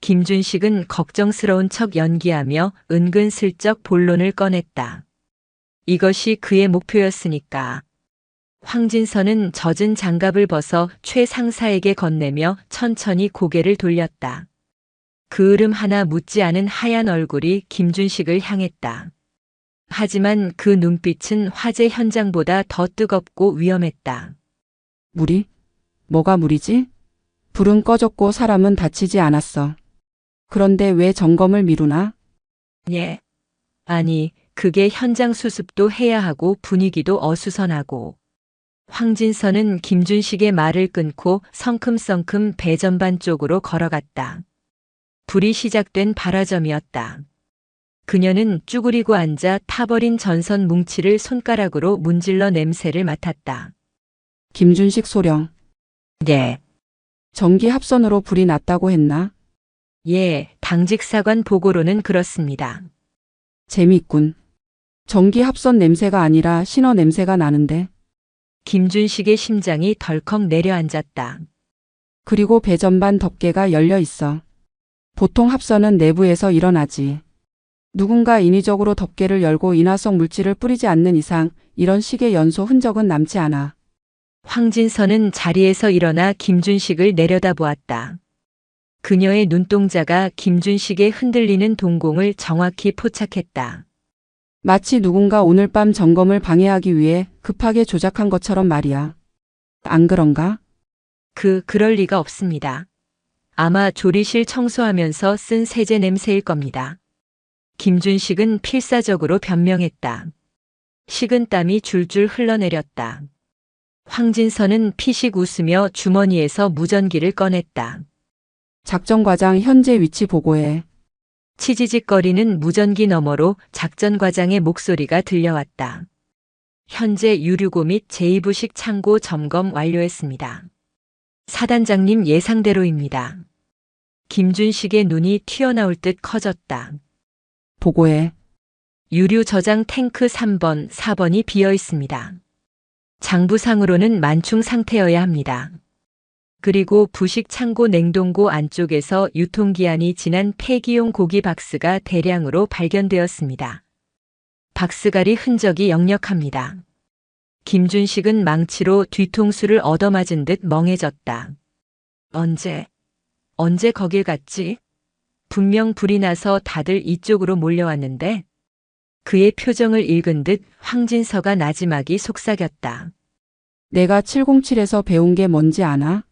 김준식은 걱정스러운 척 연기하며 은근슬쩍 본론을 꺼냈다. 이것이 그의 목표였으니까. 황진서는 젖은 장갑을 벗어 최 상사에게 건네며 천천히 고개를 돌렸다. 그을음 하나 묻지 않은 하얀 얼굴이 김준식을 향했다. 하지만 그 눈빛은 화재 현장보다 더 뜨겁고 위험했다. 무리? 뭐가 무리지? 불은 꺼졌고 사람은 다치지 않았어. 그런데 왜 점검을 미루나? 예. 아니, 그게 현장 수습도 해야 하고 분위기도 어수선하고. 황진서는 김준식의 말을 끊고 성큼성큼 배전반 쪽으로 걸어갔다. 불이 시작된 발화점이었다. 그녀는 쭈그리고 앉아 타버린 전선 뭉치를 손가락으로 문질러 냄새를 맡았다. 김준식 소령. 네. 전기 합선으로 불이 났다고 했나? 예, 당직 사관 보고로는 그렇습니다. 재미있군. 전기 합선 냄새가 아니라 신어 냄새가 나는데. 김준식의 심장이 덜컥 내려앉았다. 그리고 배전반 덮개가 열려 있어. 보통 합선은 내부에서 일어나지. 누군가 인위적으로 덮개를 열고 인화성 물질을 뿌리지 않는 이상 이런 식의 연소 흔적은 남지 않아. 황진서는 자리에서 일어나 김준식을 내려다보았다. 그녀의 눈동자가 김준식의 흔들리는 동공을 정확히 포착했다. 마치 누군가 오늘 밤 점검을 방해하기 위해 급하게 조작한 것처럼 말이야. 안 그런가? 그럴 리가 없습니다. 아마 조리실 청소하면서 쓴 세제 냄새일 겁니다. 김준식은 필사적으로 변명했다. 식은땀이 줄줄 흘러내렸다. 황진서는 피식 웃으며 주머니에서 무전기를 꺼냈다. 작전과장 현재 위치 보고해. 치지직거리는 무전기 너머로 작전과장의 목소리가 들려왔다. 현재 유류고 및 제2부식 창고 점검 완료했습니다. 사단장님 예상대로입니다. 김준식의 눈이 튀어나올 듯 커졌다. 보고해. 유류 저장 탱크 3번, 4번이 비어 있습니다. 장부상으로는 만충 상태여야 합니다. 그리고 부식 창고 냉동고 안쪽에서 유통기한이 지난 폐기용 고기 박스가 대량으로 발견되었습니다. 박스갈이 흔적이 역력합니다. 김준식은 망치로 뒤통수를 얻어맞은 듯 멍해졌다. 언제 거길 갔지? 분명 불이 나서 다들 이쪽으로 몰려왔는데 그의 표정을 읽은 듯 황진서가 나지막이 속삭였다. 내가 707에서 배운 게 뭔지 아나?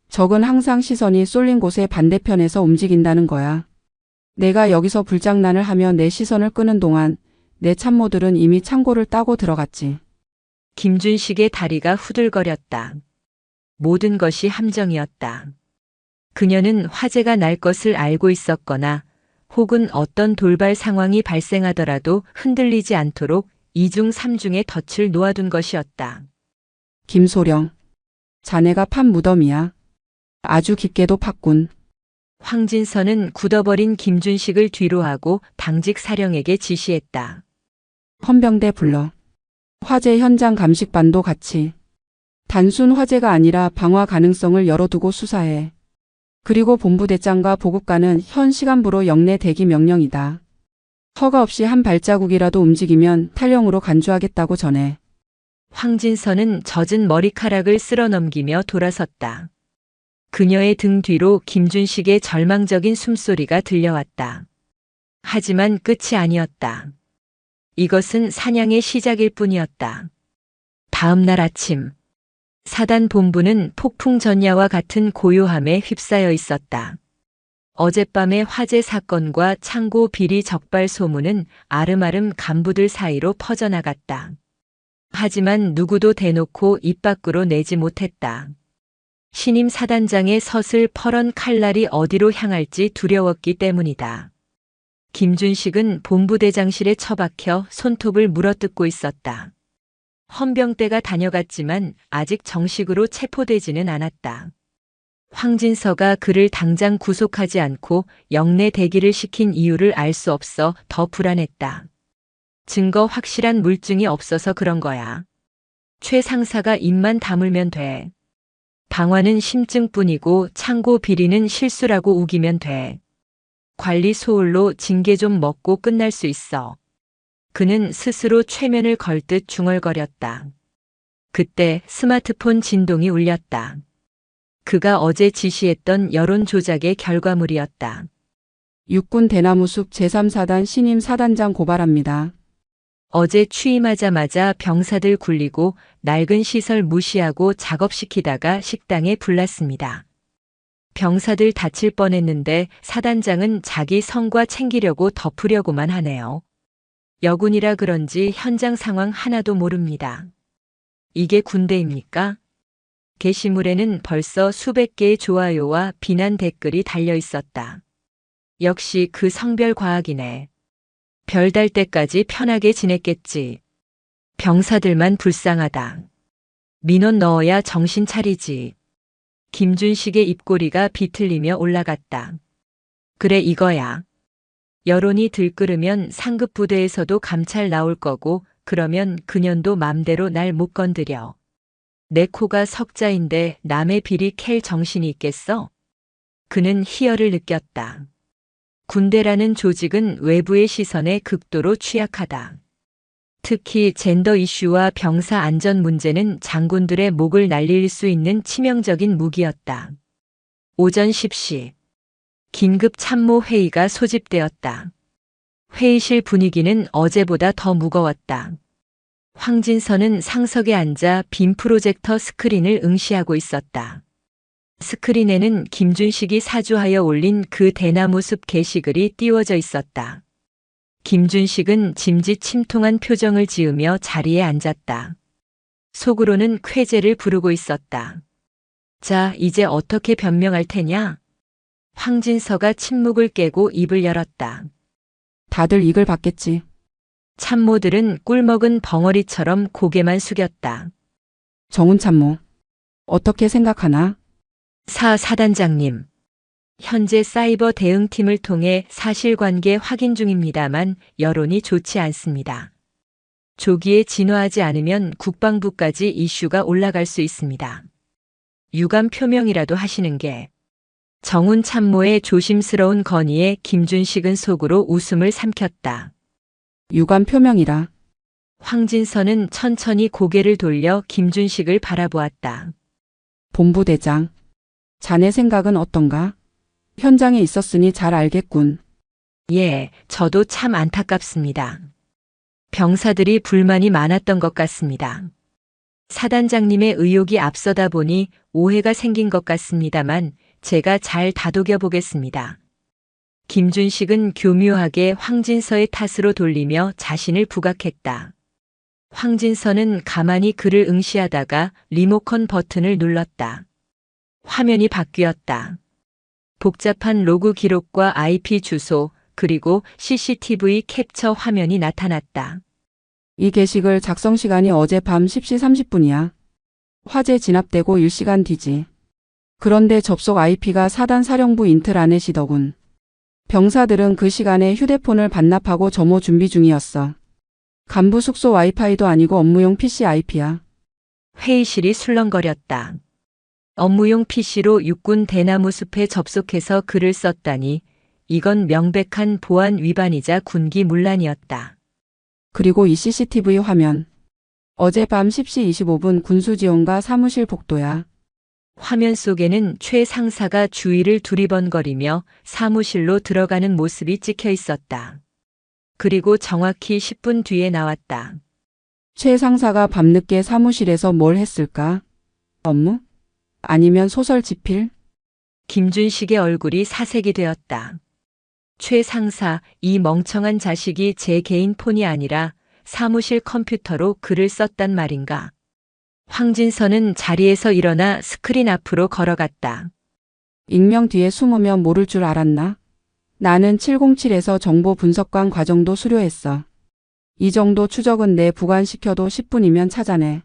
적은 항상 시선이 쏠린 곳의 반대편에서 움직인다는 거야. 내가 여기서 불장난을 하며 내 시선을 끄는 동안 내 참모들은 이미 창고를 따고 들어갔지. 김준식의 다리가 후들거렸다. 모든 것이 함정이었다. 그녀는 화재가 날 것을 알고 있었거나 혹은 어떤 돌발 상황이 발생하더라도 흔들리지 않도록 2중 3중의 덫을 놓아둔 것이었다. 김소령. 자네가 판 무덤이야. 아주 깊게도 팠군. 황진서는 굳어버린 김준식을 뒤로하고 당직 사령에게 지시했다. 헌병대 불러. 화재 현장 감식반도 같이. 단순 화재가 아니라 방화 가능성을 열어두고 수사해. 그리고 본부대장과 보급관은 현 시간부로 영내 대기 명령이다. 허가 없이 한 발자국이라도 움직이면 탈영으로 간주하겠다고 전해. 황진서는 젖은 머리카락을 쓸어넘기며 돌아섰다. 그녀의 등 뒤로 김준식의 절망적인 숨소리가 들려왔다. 하지만 끝이 아니었다. 이것은 사냥의 시작일 뿐이었다. 다음 날 아침, 사단 본부는 폭풍 전야와 같은 고요함에 휩싸여 있었다. 어젯밤의 화재 사건과 창고 비리 적발 소문은 아름아름 간부들 사이로 퍼져나갔다. 하지만 누구도 대놓고 입 밖으로 내지 못했다. 신임 사단장의 서슬 퍼런 칼날이 어디로 향할지 두려웠기 때문이다. 김준식은 본부대장실에 처박혀 손톱을 물어뜯고 있었다. 헌병대가 다녀갔지만 아직 정식으로 체포되지는 않았다. 황진서가 그를 당장 구속하지 않고 영내 대기를 시킨 이유를 알 수 없어 더 불안했다. 증거 확실한 물증이 없어서 그런 거야. 최 상사가 입만 다물면 돼. 방화는 심증뿐이고 창고 비리는 실수라고 우기면 돼. 관리 소홀로 징계 좀 먹고 끝날 수 있어. 그는 스스로 최면을 걸듯 중얼거렸다. 그때 스마트폰 진동이 울렸다. 그가 어제 지시했던 여론 조작의 결과물이었다. 육군 대나무숲 제3사단 신임 사단장 고발합니다. 어제 취임하자마자 병사들 굴리고 낡은 시설 무시하고 작업시키다가 식당에 불났습니다. 병사들 다칠 뻔했는데 사단장은 자기 성과 챙기려고 덮으려고만 하네요. 여군이라 그런지 현장 상황 하나도 모릅니다. 이게 군대입니까? 게시물에는 벌써 수백 개의 좋아요와 비난 댓글이 달려 있었다. 역시 그 성별 과학이네. 별달 때까지 편하게 지냈겠지. 병사들만 불쌍하다. 민원 넣어야 정신 차리지. 김준식의 입꼬리가 비틀리며 올라갔다. 그래 이거야. 여론이 들끓으면 상급 부대에서도 감찰 나올 거고 그러면 그년도 맘대로 날 못 건드려. 내 코가 석자인데 남의 비리 캘 정신이 있겠어? 그는 희열을 느꼈다. 군대라는 조직은 외부의 시선에 극도로 취약하다. 특히 젠더 이슈와 병사 안전 문제는 장군들의 목을 날릴 수 있는 치명적인 무기였다. 오전 10시. 긴급 참모 회의가 소집되었다. 회의실 분위기는 어제보다 더 무거웠다. 황진서는 상석에 앉아 빔 프로젝터 스크린을 응시하고 있었다. 스크린에는 김준식이 사주하여 올린 그 대나무숲 게시글이 띄워져 있었다. 김준식은 짐짓침통한 표정을 지으며 자리에 앉았다. 속으로는 쾌재를 부르고 있었다. 자, 이제 어떻게 변명할 테냐? 황진서가 침묵을 깨고 입을 열었다. 다들 이글 받겠지. 참모들은 꿀먹은 벙어리처럼 고개만 숙였다. 정훈 참모. 어떻게 생각하나? 사단장님. 현재 사이버 대응팀을 통해 사실관계 확인 중입니다만 여론이 좋지 않습니다. 조기에 진화하지 않으면 국방부까지 이슈가 올라갈 수 있습니다. 유감 표명이라도 하시는 게. 정훈 참모의 조심스러운 건의에 김준식은 속으로 웃음을 삼켰다. 유감 표명이라. 황진서는 천천히 고개를 돌려 김준식을 바라보았다. 본부대장. 자네 생각은 어떤가? 현장에 있었으니 잘 알겠군. 예, 저도 참 안타깝습니다. 병사들이 불만이 많았던 것 같습니다. 사단장님의 의욕이 앞서다 보니 오해가 생긴 것 같습니다만 제가 잘 다독여 보겠습니다. 김준식은 교묘하게 황진서의 탓으로 돌리며 자신을 부각했다. 황진서는 가만히 그를 응시하다가 리모컨 버튼을 눌렀다. 화면이 바뀌었다. 복잡한 로그 기록과 IP 주소, 그리고 CCTV 캡처 화면이 나타났다. 이 게시글 작성 시간이 어젯밤 10시 30분이야. 화재 진압되고 1시간 뒤지. 그런데 접속 IP가 사단 사령부 인트라넷이더군. 병사들은 그 시간에 휴대폰을 반납하고 점호 준비 중이었어. 간부 숙소 와이파이도 아니고 업무용 PC IP야. 회의실이 술렁거렸다. 업무용 PC로 육군 대나무 숲에 접속해서 글을 썼다니 이건 명백한 보안 위반이자 군기 문란이었다. 그리고 이 CCTV 화면. 어젯밤 10시 25분 군수지원과 사무실 복도야. 화면 속에는 최 상사가 주위를 두리번거리며 사무실로 들어가는 모습이 찍혀 있었다. 그리고 정확히 10분 뒤에 나왔다. 최 상사가 밤늦게 사무실에서 뭘 했을까? 업무? 아니면 소설 집필? 김준식의 얼굴이 사색이 되었다. 최 상사, 이 멍청한 자식이 제 개인 폰이 아니라 사무실 컴퓨터로 글을 썼단 말인가. 황진서는 자리에서 일어나 스크린 앞으로 걸어갔다. 익명 뒤에 숨으면 모를 줄 알았나? 나는 707에서 정보 분석관 과정도 수료했어. 이 정도 추적은 내 부관시켜도 10분이면 찾아내.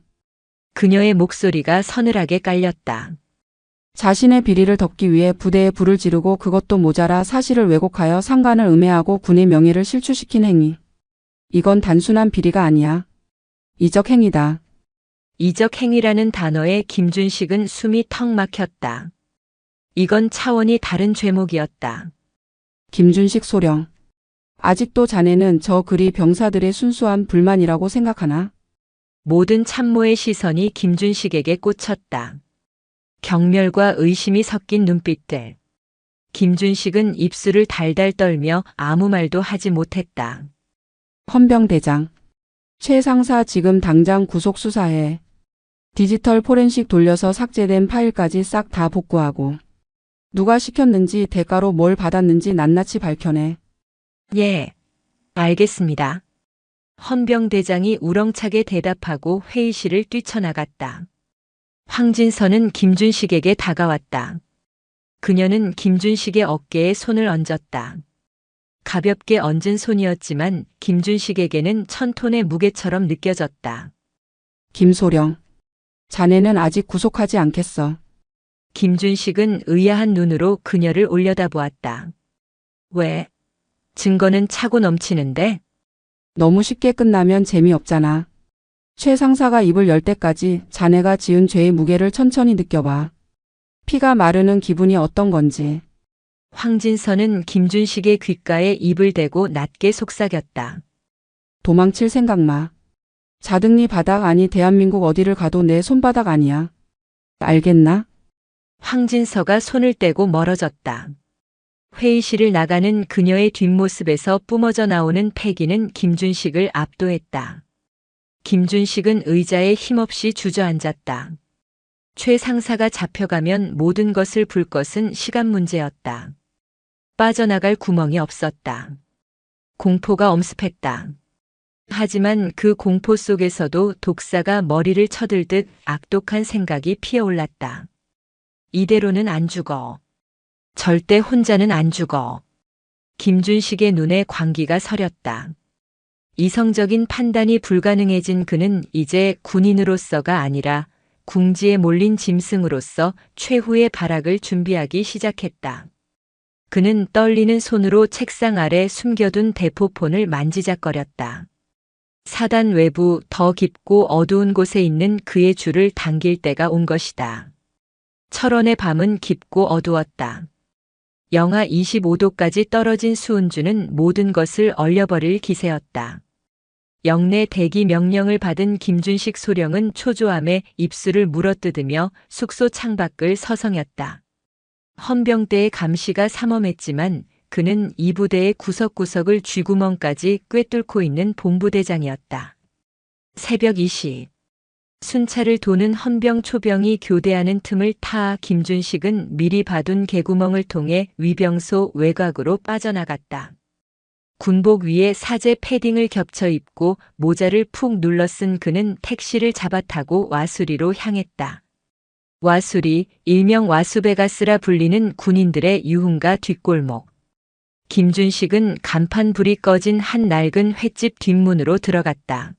그녀의 목소리가 서늘하게 깔렸다. 자신의 비리를 덮기 위해 부대에 불을 지르고 그것도 모자라 사실을 왜곡하여 상관을 음해하고 군의 명예를 실추시킨 행위. 이건 단순한 비리가 아니야. 이적 행위다. 이적 행위라는 단어에 김준식은 숨이 턱 막혔다. 이건 차원이 다른 죄목이었다. 김준식 소령. 아직도 자네는 저 글이 병사들의 순수한 불만이라고 생각하나? 모든 참모의 시선이 김준식에게 꽂혔다. 경멸과 의심이 섞인 눈빛들. 김준식은 입술을 달달 떨며 아무 말도 하지 못했다. 헌병대장. 최 상사 지금 당장 구속 수사해. 디지털 포렌식 돌려서 삭제된 파일까지 싹 다 복구하고. 누가 시켰는지 대가로 뭘 받았는지 낱낱이 밝혀내. 예, 알겠습니다. 헌병대장이 우렁차게 대답하고 회의실을 뛰쳐나갔다. 황진서는 김준식에게 다가왔다. 그녀는 김준식의 어깨에 손을 얹었다. 가볍게 얹은 손이었지만 김준식에게는 1000톤의 무게처럼 느껴졌다. 김소령. 자네는 아직 구속하지 않겠어. 김준식은 의아한 눈으로 그녀를 올려다보았다. 왜? 증거는 차고 넘치는데? 너무 쉽게 끝나면 재미없잖아. 최 상사가 입을 열 때까지 자네가 지은 죄의 무게를 천천히 느껴봐. 피가 마르는 기분이 어떤 건지. 황진서는 김준식의 귓가에 입을 대고 낮게 속삭였다. 도망칠 생각 마. 자등리 바닥 아니 대한민국 어디를 가도 내 손바닥 아니야. 알겠나? 황진서가 손을 떼고 멀어졌다. 회의실을 나가는 그녀의 뒷모습에서 뿜어져 나오는 패기는 김준식을 압도했다. 김준식은 의자에 힘없이 주저앉았다. 최 상사가 잡혀가면 모든 것을 불 것은 시간 문제였다. 빠져나갈 구멍이 없었다. 공포가 엄습했다. 하지만 그 공포 속에서도 독사가 머리를 쳐들듯 악독한 생각이 피어올랐다. 이대로는 안 죽어. 절대 혼자는 안 죽어. 김준식의 눈에 광기가 서렸다. 이성적인 판단이 불가능해진 그는 이제 군인으로서가 아니라 궁지에 몰린 짐승으로서 최후의 발악을 준비하기 시작했다. 그는 떨리는 손으로 책상 아래 숨겨둔 대포폰을 만지작거렸다. 사단 외부 더 깊고 어두운 곳에 있는 그의 줄을 당길 때가 온 것이다. 철원의 밤은 깊고 어두웠다. 영하 25도까지 떨어진 수은주는 모든 것을 얼려버릴 기세였다. 영내 대기 명령을 받은 김준식 소령은 초조함에 입술을 물어뜯으며 숙소 창밖을 서성였다. 헌병대의 감시가 삼엄했지만 그는 이 부대의 구석구석을 쥐구멍까지 꿰뚫고 있는 본부대장이었다. 새벽 2시. 순찰을 도는 헌병 초병이 교대하는 틈을 타 김준식은 미리 봐둔 개구멍을 통해 위병소 외곽으로 빠져나갔다. 군복 위에 사제 패딩을 겹쳐 입고 모자를 푹 눌러 쓴 그는 택시를 잡아타고 와수리로 향했다. 와수리, 일명 와수베가스라 불리는 군인들의 유흥가 뒷골목. 김준식은 간판 불이 꺼진 한 낡은 횟집 뒷문으로 들어갔다.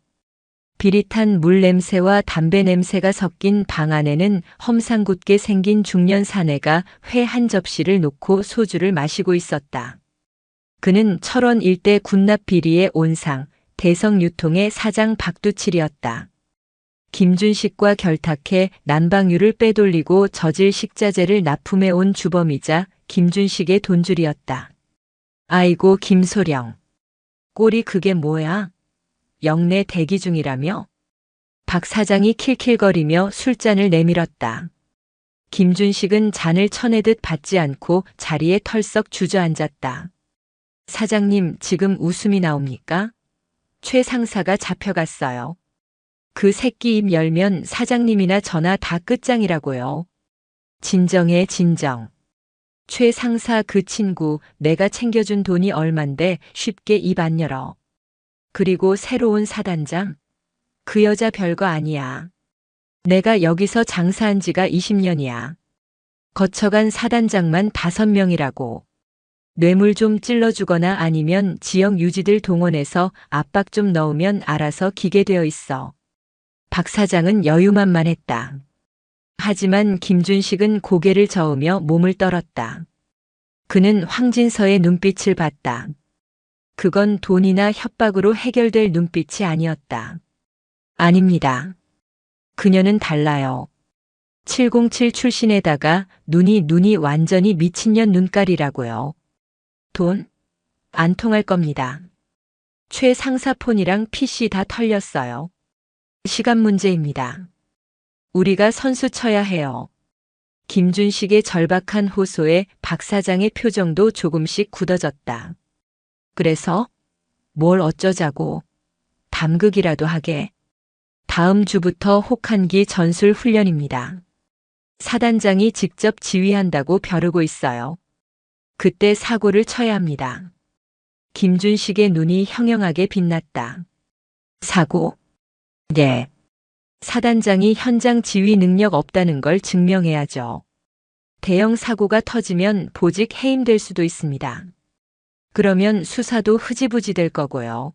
비릿한 물 냄새와 담배 냄새가 섞인 방 안에는 험상궂게 생긴 중년 사내가 회 한 접시를 놓고 소주를 마시고 있었다. 그는 철원 일대 군납 비리의 온상, 대성유통의 사장 박두칠이었다. 김준식과 결탁해 난방유를 빼돌리고 저질 식자재를 납품해 온 주범이자 김준식의 돈줄이었다. 아이고 김소령. 꼴이 그게 뭐야? 영내 대기 중이라며? 박 사장이 킬킬거리며 술잔을 내밀었다. 김준식은 잔을 쳐내듯 받지 않고 자리에 털썩 주저앉았다. 사장님, 지금 웃음이 나옵니까? 최 상사가 잡혀갔어요. 그 새끼 입 열면 사장님이나 저나 다 끝장이라고요. 진정해, 진정. 최 상사 그 친구, 내가 챙겨준 돈이 얼만데 쉽게 입 안 열어. 그리고 새로운 사단장? 그 여자 별거 아니야. 내가 여기서 장사한 지가 20년이야. 거쳐간 사단장만 5명이라고. 뇌물 좀 찔러주거나 아니면 지역 유지들 동원해서 압박 좀 넣으면 알아서 기게 되어 있어. 박 사장은 여유만만했다. 하지만 김준식은 고개를 저으며 몸을 떨었다. 그는 황진서의 눈빛을 봤다. 그건 돈이나 협박으로 해결될 눈빛이 아니었다. 아닙니다. 그녀는 달라요. 707 출신에다가 눈이 완전히 미친년 눈깔이라고요. 돈? 안 통할 겁니다. 최 상사 폰이랑 PC 다 털렸어요. 시간 문제입니다. 우리가 선수 쳐야 해요. 김준식의 절박한 호소에 박 사장의 표정도 조금씩 굳어졌다. 그래서? 뭘 어쩌자고. 담극이라도 하게. 다음 주부터 혹한기 전술 훈련입니다. 사단장이 직접 지휘한다고 벼르고 있어요. 그때 사고를 쳐야 합니다. 김준식의 눈이 형형하게 빛났다. 사고? 네. 사단장이 현장 지휘 능력 없다는 걸 증명해야죠. 대형 사고가 터지면 보직 해임될 수도 있습니다. 그러면 수사도 흐지부지 될 거고요.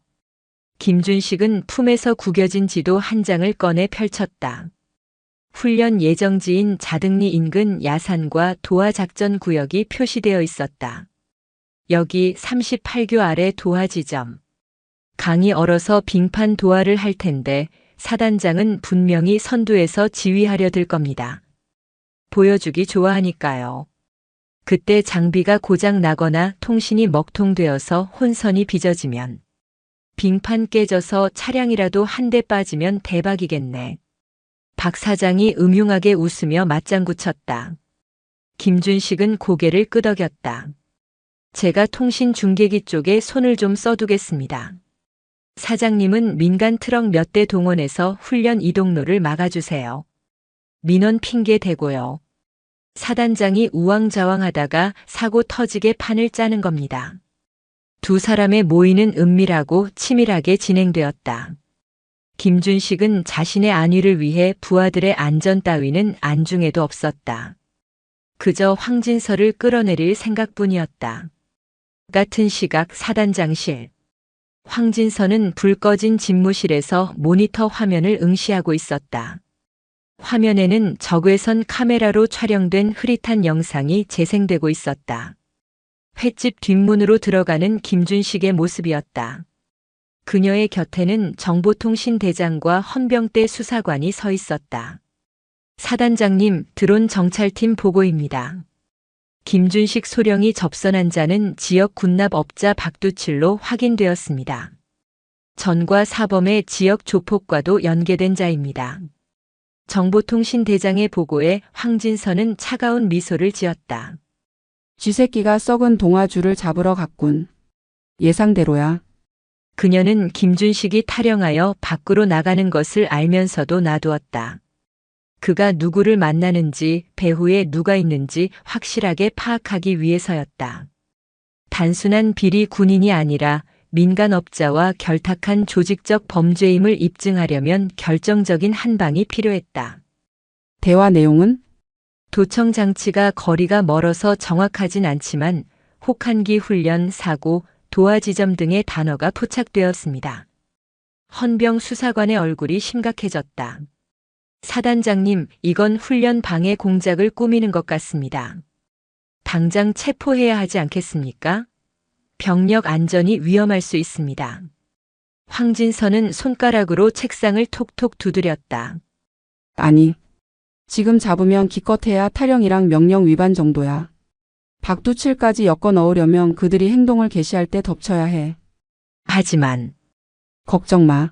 김준식은 품에서 구겨진 지도 한 장을 꺼내 펼쳤다. 훈련 예정지인 자등리 인근 야산과 도하 작전 구역이 표시되어 있었다. 여기 38교 아래 도하 지점. 강이 얼어서 빙판 도하를 할 텐데 사단장은 분명히 선두에서 지휘하려 들 겁니다. 보여주기 좋아하니까요. 그때 장비가 고장 나거나 통신이 먹통되어서 혼선이 빚어지면 빙판 깨져서 차량이라도 한 대 빠지면 대박이겠네. 박 사장이 음흉하게 웃으며 맞장구 쳤다. 김준식은 고개를 끄덕였다. 제가 통신 중계기 쪽에 손을 좀 써두겠습니다. 사장님은 민간 트럭 몇 대 동원해서 훈련 이동로를 막아주세요. 민원 핑계 대고요. 사단장이 우왕좌왕하다가 사고 터지게 판을 짜는 겁니다. 두 사람의 모의는 은밀하고 치밀하게 진행되었다. 김준식은 자신의 안위를 위해 부하들의 안전 따위는 안중에도 없었다. 그저 황진서를 끌어내릴 생각뿐이었다. 같은 시각 사단장실. 황진서는 불 꺼진 집무실에서 모니터 화면을 응시하고 있었다. 화면에는 적외선 카메라로 촬영된 흐릿한 영상이 재생되고 있었다. 횟집 뒷문으로 들어가는 김준식의 모습이었다. 그녀의 곁에는 정보통신대장과 헌병대 수사관이 서 있었다. 사단장님, 드론 정찰팀 보고입니다. 김준식 소령이 접선한 자는 지역 군납업자 박두칠로 확인되었습니다. 전과 사범의 지역 조폭과도 연계된 자입니다. 정보통신대장의 보고에 황진서는 차가운 미소를 지었다. 쥐새끼가 썩은 동아줄을 잡으러 갔군. 예상대로야. 그녀는 김준식이 탈영하여 밖으로 나가는 것을 알면서도 놔두었다. 그가 누구를 만나는지 배후에 누가 있는지 확실하게 파악하기 위해서였다. 단순한 비리 군인이 아니라 민간업자와 결탁한 조직적 범죄임을 입증하려면 결정적인 한 방이 필요했다. 대화 내용은? 도청 장치가 거리가 멀어서 정확하진 않지만 혹한기 훈련, 사고, 도하 지점 등의 단어가 포착되었습니다. 헌병 수사관의 얼굴이 심각해졌다. 사단장님, 이건 훈련 방해 공작을 꾸미는 것 같습니다. 당장 체포해야 하지 않겠습니까? 병력 안전이 위험할 수 있습니다. 황진서는 손가락으로 책상을 톡톡 두드렸다. 아니, 지금 잡으면 기껏해야 탈영이랑 명령 위반 정도야. 박두칠까지 엮어 넣으려면 그들이 행동을 개시할 때 덮쳐야 해. 하지만 걱정 마.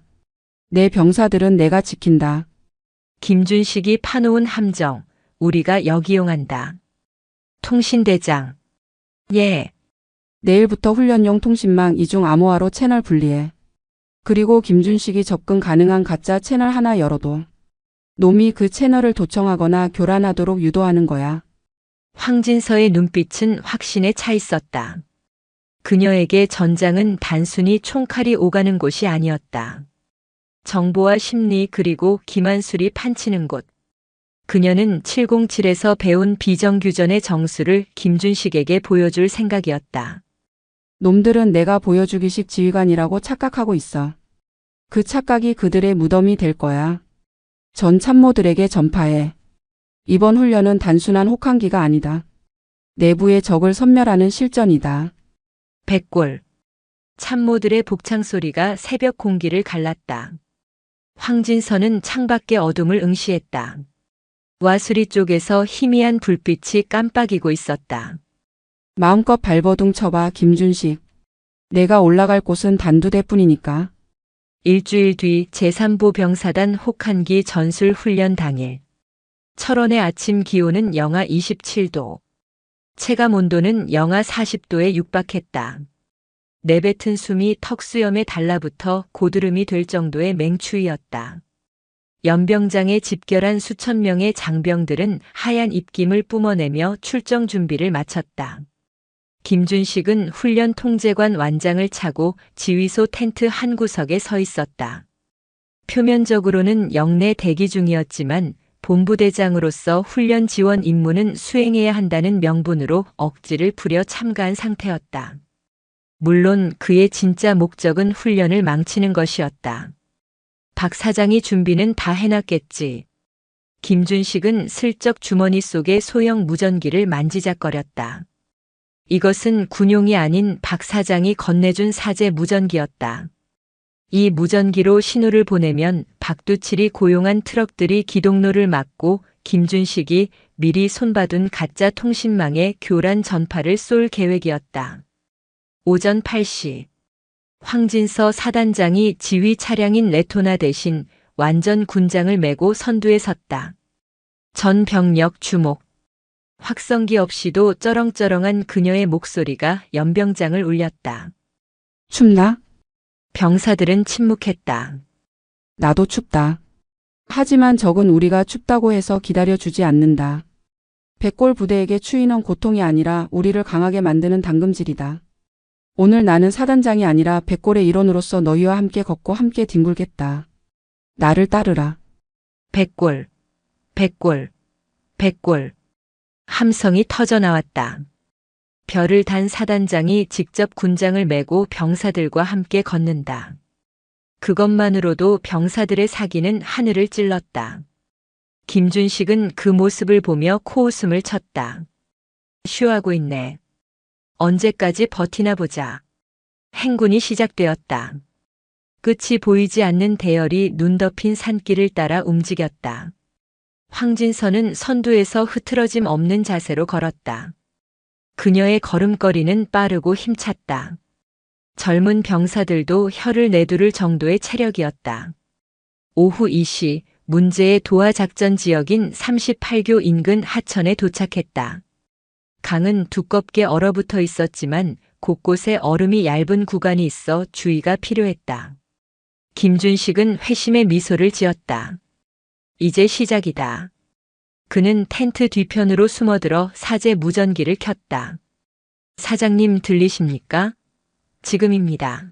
내 병사들은 내가 지킨다. 김준식이 파놓은 함정, 우리가 역이용한다. 통신대장. 예. 내일부터 훈련용 통신망 이중 암호화로 채널 분리해. 그리고 김준식이 접근 가능한 가짜 채널 하나 열어둬. 놈이 그 채널을 도청하거나 교란하도록 유도하는 거야. 황진서의 눈빛은 확신에 차 있었다. 그녀에게 전장은 단순히 총칼이 오가는 곳이 아니었다. 정보와 심리 그리고 기만술이 판치는 곳. 그녀는 707에서 배운 비정규전의 정수를 김준식에게 보여줄 생각이었다. 놈들은 내가 보여주기식 지휘관이라고 착각하고 있어. 그 착각이 그들의 무덤이 될 거야. 전 참모들에게 전파해. 이번 훈련은 단순한 혹한기가 아니다. 내부의 적을 섬멸하는 실전이다. 백골. 참모들의 복창 소리가 새벽 공기를 갈랐다. 황진서는 창밖의 어둠을 응시했다. 와수리 쪽에서 희미한 불빛이 깜빡이고 있었다. 마음껏 발버둥 쳐봐, 김준식. 내가 올라갈 곳은 단두대뿐이니까. 일주일 뒤 제3보 병사단 혹한기 전술 훈련 당일. 철원의 아침 기온은 영하 27도. 체감 온도는 영하 40도에 육박했다. 내뱉은 숨이 턱수염에 달라붙어 고드름이 될 정도의 맹추위였다. 연병장에 집결한 수천 명의 장병들은 하얀 입김을 뿜어내며 출정 준비를 마쳤다. 김준식은 훈련 통제관 완장을 차고 지휘소 텐트 한 구석에 서 있었다. 표면적으로는 영내 대기 중이었지만 본부대장으로서 훈련 지원 임무는 수행해야 한다는 명분으로 억지를 부려 참가한 상태였다. 물론 그의 진짜 목적은 훈련을 망치는 것이었다. 박 사장이 준비는 다 해놨겠지. 김준식은 슬쩍 주머니 속의 소형 무전기를 만지작거렸다. 이것은 군용이 아닌 박 사장이 건네준 사제 무전기였다. 이 무전기로 신호를 보내면 박두칠이 고용한 트럭들이 기동로를 막고 김준식이 미리 손봐둔 가짜 통신망에 교란 전파를 쏠 계획이었다. 오전 8시. 황진서 사단장이 지휘 차량인 레토나 대신 완전 군장을 메고 선두에 섰다. 전 병력 주목. 확성기 없이도 쩌렁쩌렁한 그녀의 목소리가 연병장을 울렸다. 춥나? 병사들은 침묵했다. 나도 춥다. 하지만 적은 우리가 춥다고 해서 기다려주지 않는다. 백골 부대에게 추위는 고통이 아니라 우리를 강하게 만드는 당금질이다. 오늘 나는 사단장이 아니라 백골의 일원으로서 너희와 함께 걷고 함께 뒹굴겠다. 나를 따르라. 백골, 백골, 백골. 함성이 터져나왔다. 별을 단 사단장이 직접 군장을 메고 병사들과 함께 걷는다. 그것만으로도 병사들의 사기는 하늘을 찔렀다. 김준식은 그 모습을 보며 코웃음을 쳤다. 쉬어하고 있네. 언제까지 버티나 보자. 행군이 시작되었다. 끝이 보이지 않는 대열이 눈 덮인 산길을 따라 움직였다. 황진서는 선두에서 흐트러짐 없는 자세로 걸었다. 그녀의 걸음걸이는 빠르고 힘찼다. 젊은 병사들도 혀를 내두를 정도의 체력이었다. 오후 2시 문제의 도하 작전 지역인 38교 인근 하천에 도착했다. 강은 두껍게 얼어붙어 있었지만 곳곳에 얼음이 얇은 구간이 있어 주의가 필요했다. 김준식은 회심의 미소를 지었다. 이제 시작이다. 그는 텐트 뒤편으로 숨어들어 사제 무전기를 켰다. 사장님 들리십니까? 지금입니다.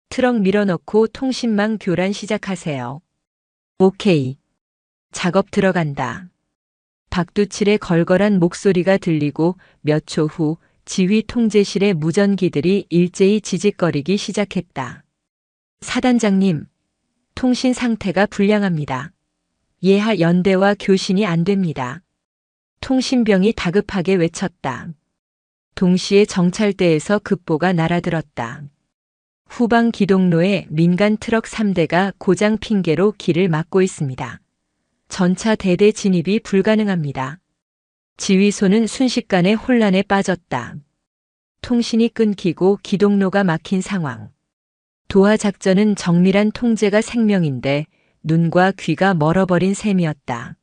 트럭 밀어넣고 통신망 교란 시작하세요. 오케이. 작업 들어간다. 박두칠의 걸걸한 목소리가 들리고 몇 초 후 지휘 통제실의 무전기들이 일제히 지직거리기 시작했다. 사단장님, 통신 상태가 불량합니다. 예하 연대와 교신이 안 됩니다. 통신병이 다급하게 외쳤다. 동시에 정찰대에서 급보가 날아들었다. 후방 기동로에 민간 트럭 3대가 고장 핑계로 길을 막고 있습니다. 전차 대대 진입이 불가능합니다. 지휘소는 순식간에 혼란에 빠졌다. 통신이 끊기고 기동로가 막힌 상황. 도하 작전은 정밀한 통제가 생명인데 눈과 귀가 멀어버린 셈이었다.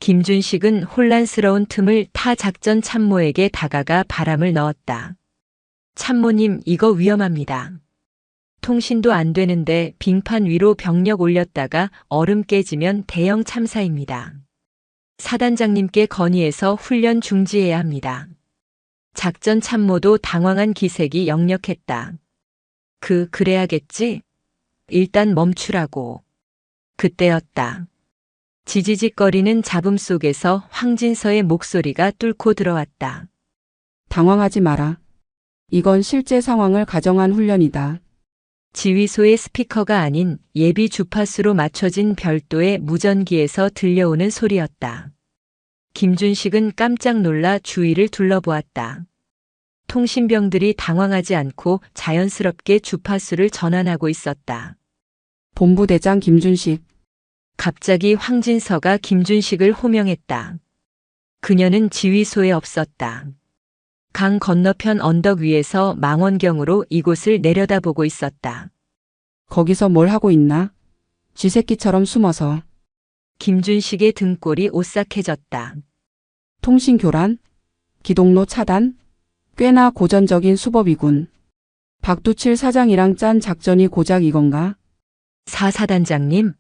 김준식은 혼란스러운 틈을 타 작전 참모에게 다가가 바람을 넣었다. 참모님, 이거 위험합니다. 통신도 안 되는데 빙판 위로 병력 올렸다가 얼음 깨지면 대형 참사입니다. 사단장님께 건의해서 훈련 중지해야 합니다. 작전 참모도 당황한 기색이 역력했다. 그래야겠지? 일단 멈추라고. 그때였다. 지지직거리는 잡음 속에서 황진서의 목소리가 뚫고 들어왔다. 당황하지 마라. 이건 실제 상황을 가정한 훈련이다. 지휘소의 스피커가 아닌 예비 주파수로 맞춰진 별도의 무전기에서 들려오는 소리였다. 김준식은 깜짝 놀라 주위를 둘러보았다. 통신병들이 당황하지 않고 자연스럽게 주파수를 전환하고 있었다. 본부대장 김준식. 갑자기 황진서가 김준식을 호명했다. 그녀는 지휘소에 없었다. 강 건너편 언덕 위에서 망원경으로 이곳을 내려다보고 있었다. 거기서 뭘 하고 있나? 쥐새끼처럼 숨어서. 김준식의 등골이 오싹해졌다. 통신 교란? 기동로 차단? 꽤나 고전적인 수법이군. 박두칠 사장이랑 짠 작전이 고작 이건가? 사단장님,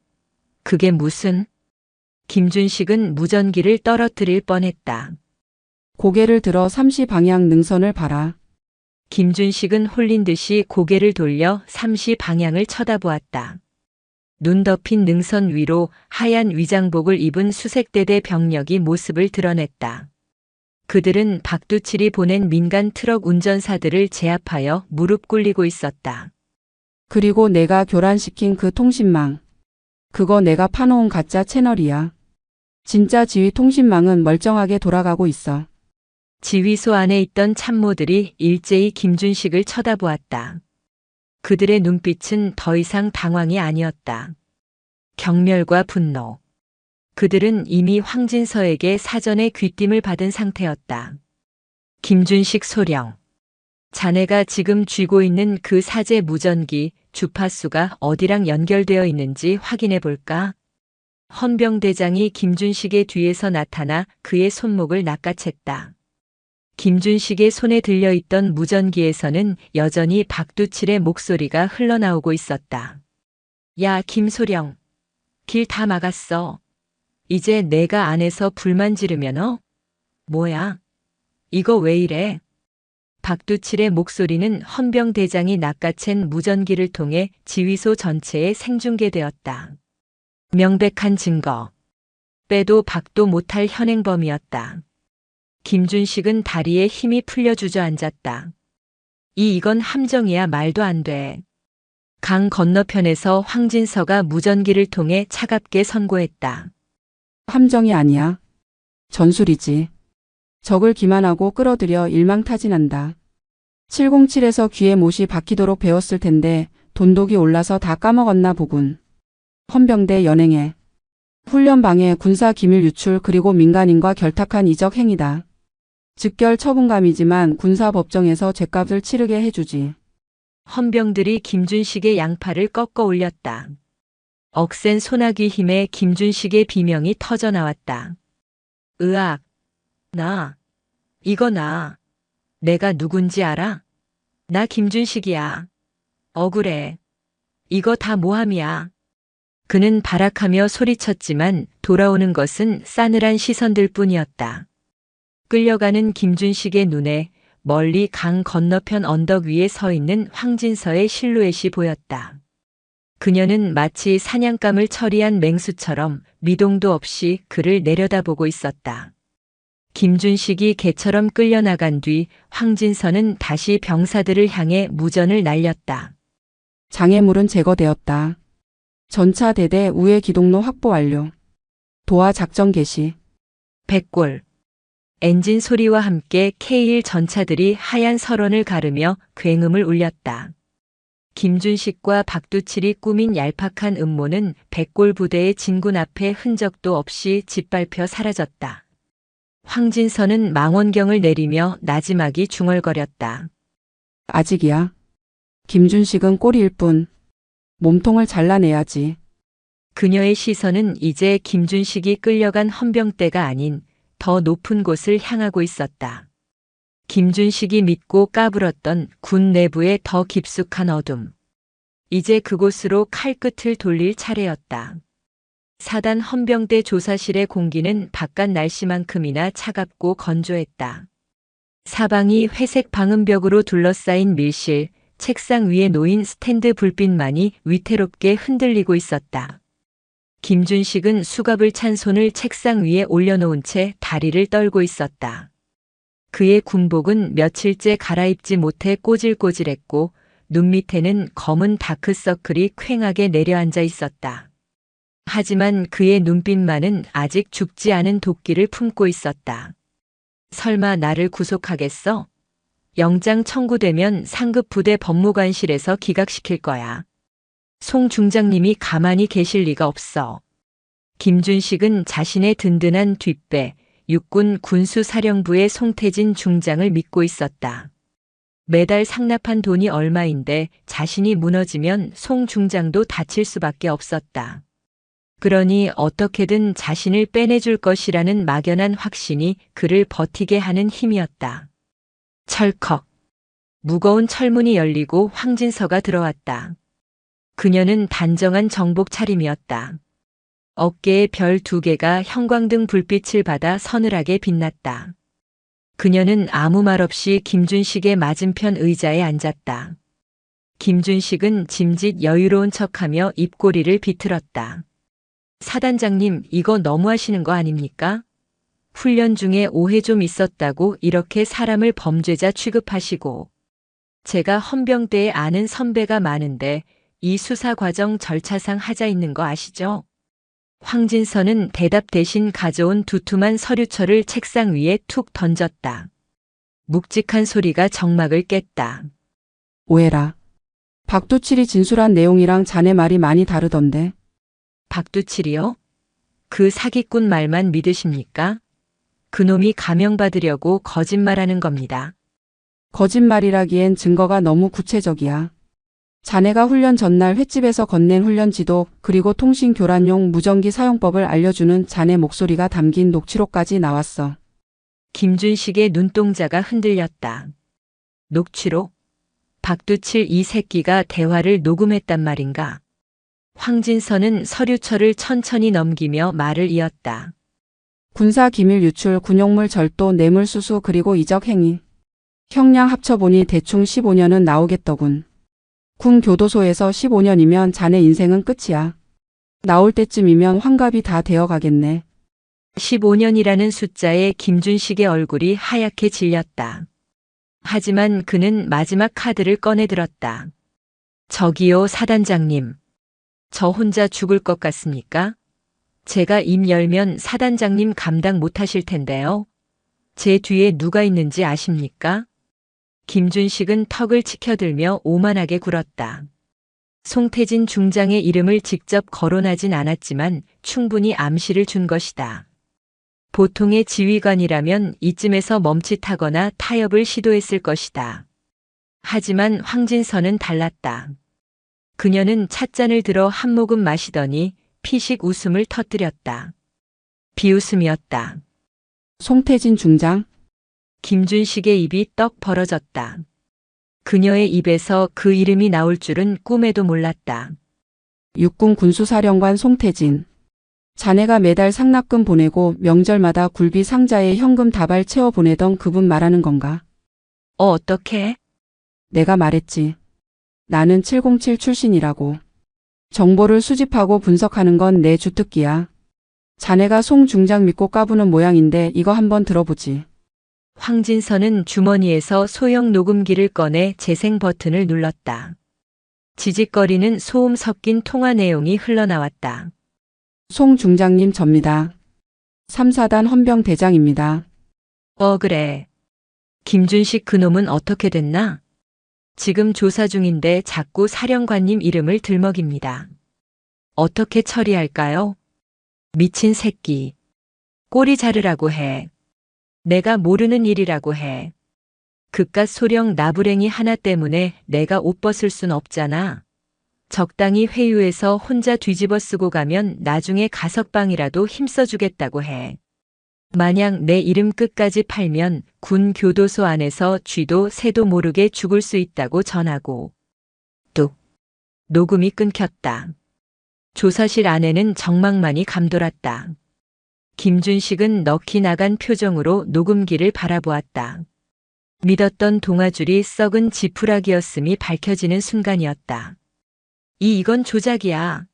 그게 무슨? 김준식은 무전기를 떨어뜨릴 뻔했다. 고개를 들어 3시 방향 능선을 봐라. 김준식은 홀린 듯이 고개를 돌려 3시 방향을 쳐다보았다. 눈 덮인 능선 위로 하얀 위장복을 입은 수색대대 병력이 모습을 드러냈다. 그들은 박두칠이 보낸 민간 트럭 운전사들을 제압하여 무릎 꿇리고 있었다. 그리고 내가 교란시킨 그 통신망. 그거 내가 파놓은 가짜 채널이야. 진짜 지휘 통신망은 멀쩡하게 돌아가고 있어. 지휘소 안에 있던 참모들이 일제히 김준식을 쳐다보았다. 그들의 눈빛은 더 이상 당황이 아니었다. 경멸과 분노. 그들은 이미 황진서에게 사전에 귀띔을 받은 상태였다. 김준식 소령. 자네가 지금 쥐고 있는 그 사제 무전기 주파수가 어디랑 연결되어 있는지 확인해 볼까? 헌병대장이 김준식의 뒤에서 나타나 그의 손목을 낚아챘다. 김준식의 손에 들려있던 무전기에서는 여전히 박두칠의 목소리가 흘러나오고 있었다. 야, 김소령. 길 다 막았어. 이제 내가 안에서 불만 지르면 뭐야? 이거 왜 이래? 박두칠의 목소리는 헌병대장이 낚아챈 무전기를 통해 지휘소 전체에 생중계되었다. 명백한 증거. 빼도 박도 못할 현행범이었다. 김준식은 다리에 힘이 풀려 주저앉았다. 이건 함정이야. 말도 안 돼. 강 건너편에서 황진서가 무전기를 통해 차갑게 선고했다. 함정이 아니야. 전술이지. 적을 기만하고 끌어들여 일망타진한다. 707에서 귀에 못이 박히도록 배웠을 텐데 돈독이 올라서 다 까먹었나 보군. 헌병대 연행해. 훈련방해 군사 기밀 유출 그리고 민간인과 결탁한 이적 행위다. 즉결 처분감이지만 군사법정에서 죗값을 치르게 해주지. 헌병들이 김준식의 양팔을 꺾어 올렸다. 억센 소나기 힘에 김준식의 비명이 터져 나왔다. 으악. 이거 나. 내가 누군지 알아? 나 김준식이야. 억울해. 이거 다 모함이야. 그는 발악하며 소리쳤지만 돌아오는 것은 싸늘한 시선들 뿐이었다. 끌려가는 김준식의 눈에 멀리 강 건너편 언덕 위에 서 있는 황진서의 실루엣이 보였다. 그녀는 마치 사냥감을 처리한 맹수처럼 미동도 없이 그를 내려다보고 있었다. 김준식이 개처럼 끌려나간 뒤 황진서는 다시 병사들을 향해 무전을 날렸다. 장애물은 제거되었다. 전차 대대 우회 기동로 확보 완료. 도하 작전 개시. 백골. 엔진 소리와 함께 K1 전차들이 하얀 설원을 가르며 굉음을 울렸다. 김준식과 박두칠이 꾸민 얄팍한 음모는 백골 부대의 진군 앞에 흔적도 없이 짓밟혀 사라졌다. 황진서는 망원경을 내리며 나지막이 중얼거렸다. 아직이야. 김준식은 꼬리일 뿐. 몸통을 잘라내야지. 그녀의 시선은 이제 김준식이 끌려간 헌병대가 아닌 더 높은 곳을 향하고 있었다. 김준식이 믿고 까불었던 군 내부의 더 깊숙한 어둠. 이제 그곳으로 칼끝을 돌릴 차례였다. 사단 헌병대 조사실의 공기는 바깥 날씨만큼이나 차갑고 건조했다. 사방이 회색 방음벽으로 둘러싸인 밀실, 책상 위에 놓인 스탠드 불빛만이 위태롭게 흔들리고 있었다. 김준식은 수갑을 찬 손을 책상 위에 올려놓은 채 다리를 떨고 있었다. 그의 군복은 며칠째 갈아입지 못해 꼬질꼬질했고 눈 밑에는 검은 다크서클이 퀭하게 내려앉아 있었다. 하지만 그의 눈빛만은 아직 죽지 않은 도끼를 품고 있었다. 설마 나를 구속하겠어? 영장 청구되면 상급 부대 법무관실에서 기각시킬 거야. 송 중장님이 가만히 계실 리가 없어. 김준식은 자신의 든든한 뒷배, 육군 군수사령부의 송태진 중장을 믿고 있었다. 매달 상납한 돈이 얼마인데 자신이 무너지면 송 중장도 다칠 수밖에 없었다. 그러니 어떻게든 자신을 빼내줄 것이라는 막연한 확신이 그를 버티게 하는 힘이었다. 철컥. 무거운 철문이 열리고 황진서가 들어왔다. 그녀는 단정한 정복 차림이었다. 어깨에 별 2개가 형광등 불빛을 받아 서늘하게 빛났다. 그녀는 아무 말 없이 김준식의 맞은편 의자에 앉았다. 김준식은 짐짓 여유로운 척하며 입꼬리를 비틀었다. 사단장님, 이거 너무하시는 거 아닙니까? 훈련 중에 오해 좀 있었다고 이렇게 사람을 범죄자 취급하시고. 제가 헌병대에 아는 선배가 많은데 이 수사 과정 절차상 하자 있는 거 아시죠? 황진서는 대답 대신 가져온 두툼한 서류철을 책상 위에 툭 던졌다. 묵직한 소리가 정막을 깼다. 오해라. 박두칠이 진술한 내용이랑 자네 말이 많이 다르던데. 박두칠이요? 그 사기꾼 말만 믿으십니까? 그놈이 감형받으려고 거짓말하는 겁니다. 거짓말이라기엔 증거가 너무 구체적이야. 자네가 훈련 전날 횟집에서 건넨 훈련 지도 그리고 통신 교란용 무전기 사용법을 알려주는 자네 목소리가 담긴 녹취록까지 나왔어. 김준식의 눈동자가 흔들렸다. 녹취록? 박두칠 이 새끼가 대화를 녹음했단 말인가? 황진서는 서류철을 천천히 넘기며 말을 이었다. 군사 기밀 유출, 군용물 절도, 뇌물수수 그리고 이적 행위. 형량 합쳐보니 대충 15년은 나오겠더군. 군 교도소에서 15년이면 자네 인생은 끝이야. 나올 때쯤이면 환갑이 다 되어가겠네. 15년이라는 숫자에 김준식의 얼굴이 하얗게 질렸다. 하지만 그는 마지막 카드를 꺼내들었다. 저기요, 사단장님. 저 혼자 죽을 것 같습니까? 제가 입 열면 사단장님 감당 못하실 텐데요. 제 뒤에 누가 있는지 아십니까? 김준식은 턱을 치켜들며 오만하게 굴었다. 송태진 중장의 이름을 직접 거론하진 않았지만 충분히 암시를 준 것이다. 보통의 지휘관이라면 이쯤에서 멈칫하거나 타협을 시도했을 것이다. 하지만 황진서는 달랐다. 그녀는 찻잔을 들어 한 모금 마시더니 피식 웃음을 터뜨렸다. 비웃음이었다. 송태진 중장? 김준식의 입이 떡 벌어졌다. 그녀의 입에서 그 이름이 나올 줄은 꿈에도 몰랐다. 육군 군수사령관 송태진. 자네가 매달 상납금 보내고 명절마다 굴비 상자에 현금 다발 채워 보내던 그분 말하는 건가? 어떻게? 내가 말했지. 나는 707 출신이라고. 정보를 수집하고 분석하는 건 내 주특기야. 자네가 송 중장 믿고 까부는 모양인데 이거 한번 들어보지. 황진서는 주머니에서 소형 녹음기를 꺼내 재생 버튼을 눌렀다. 지직거리는 소음 섞인 통화 내용이 흘러나왔다. 송 중장님 접니다. 3사단 헌병대장입니다. 그래. 김준식 그놈은 어떻게 됐나? 지금 조사 중인데 자꾸 사령관님 이름을 들먹입니다. 어떻게 처리할까요? 미친 새끼. 꼬리 자르라고 해. 내가 모르는 일이라고 해. 그깟 소령 나부랭이 하나 때문에 내가 옷 벗을 순 없잖아. 적당히 회유해서 혼자 뒤집어 쓰고 가면 나중에 가석방이라도 힘써주겠다고 해. 만약 내 이름 끝까지 팔면 군 교도소 안에서 쥐도 새도 모르게 죽을 수 있다고 전하고. 뚝. 녹음이 끊겼다. 조사실 안에는 정막만이 감돌았다. 김준식은 넋이 나간 표정으로 녹음기를 바라보았다. 믿었던 동아줄이 썩은 지푸라기였음이 밝혀지는 순간이었다. 이건 조작이야.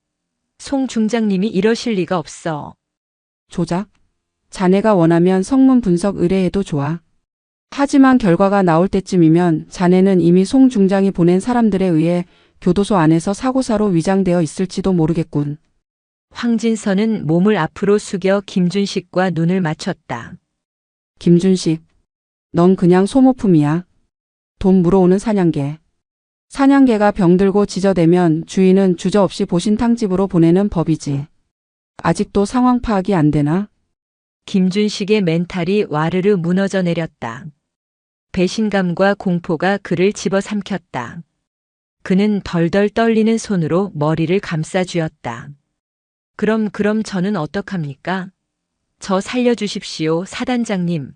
송 중장님이 이러실 리가 없어. 조작? 자네가 원하면 성문 분석 의뢰해도 좋아. 하지만 결과가 나올 때쯤이면 자네는 이미 송 중장이 보낸 사람들에 의해 교도소 안에서 사고사로 위장되어 있을지도 모르겠군. 황진서는 몸을 앞으로 숙여 김준식과 눈을 맞췄다. 김준식, 넌 그냥 소모품이야. 돈 물어오는 사냥개. 사냥개가 병들고 지저대면 주인은 주저없이 보신탕집으로 보내는 법이지. 아직도 상황 파악이 안 되나? 김준식의 멘탈이 와르르 무너져 내렸다. 배신감과 공포가 그를 집어삼켰다. 그는 덜덜 떨리는 손으로 머리를 감싸 쥐었다. 그럼 저는 어떡합니까? 저 살려주십시오, 사단장님.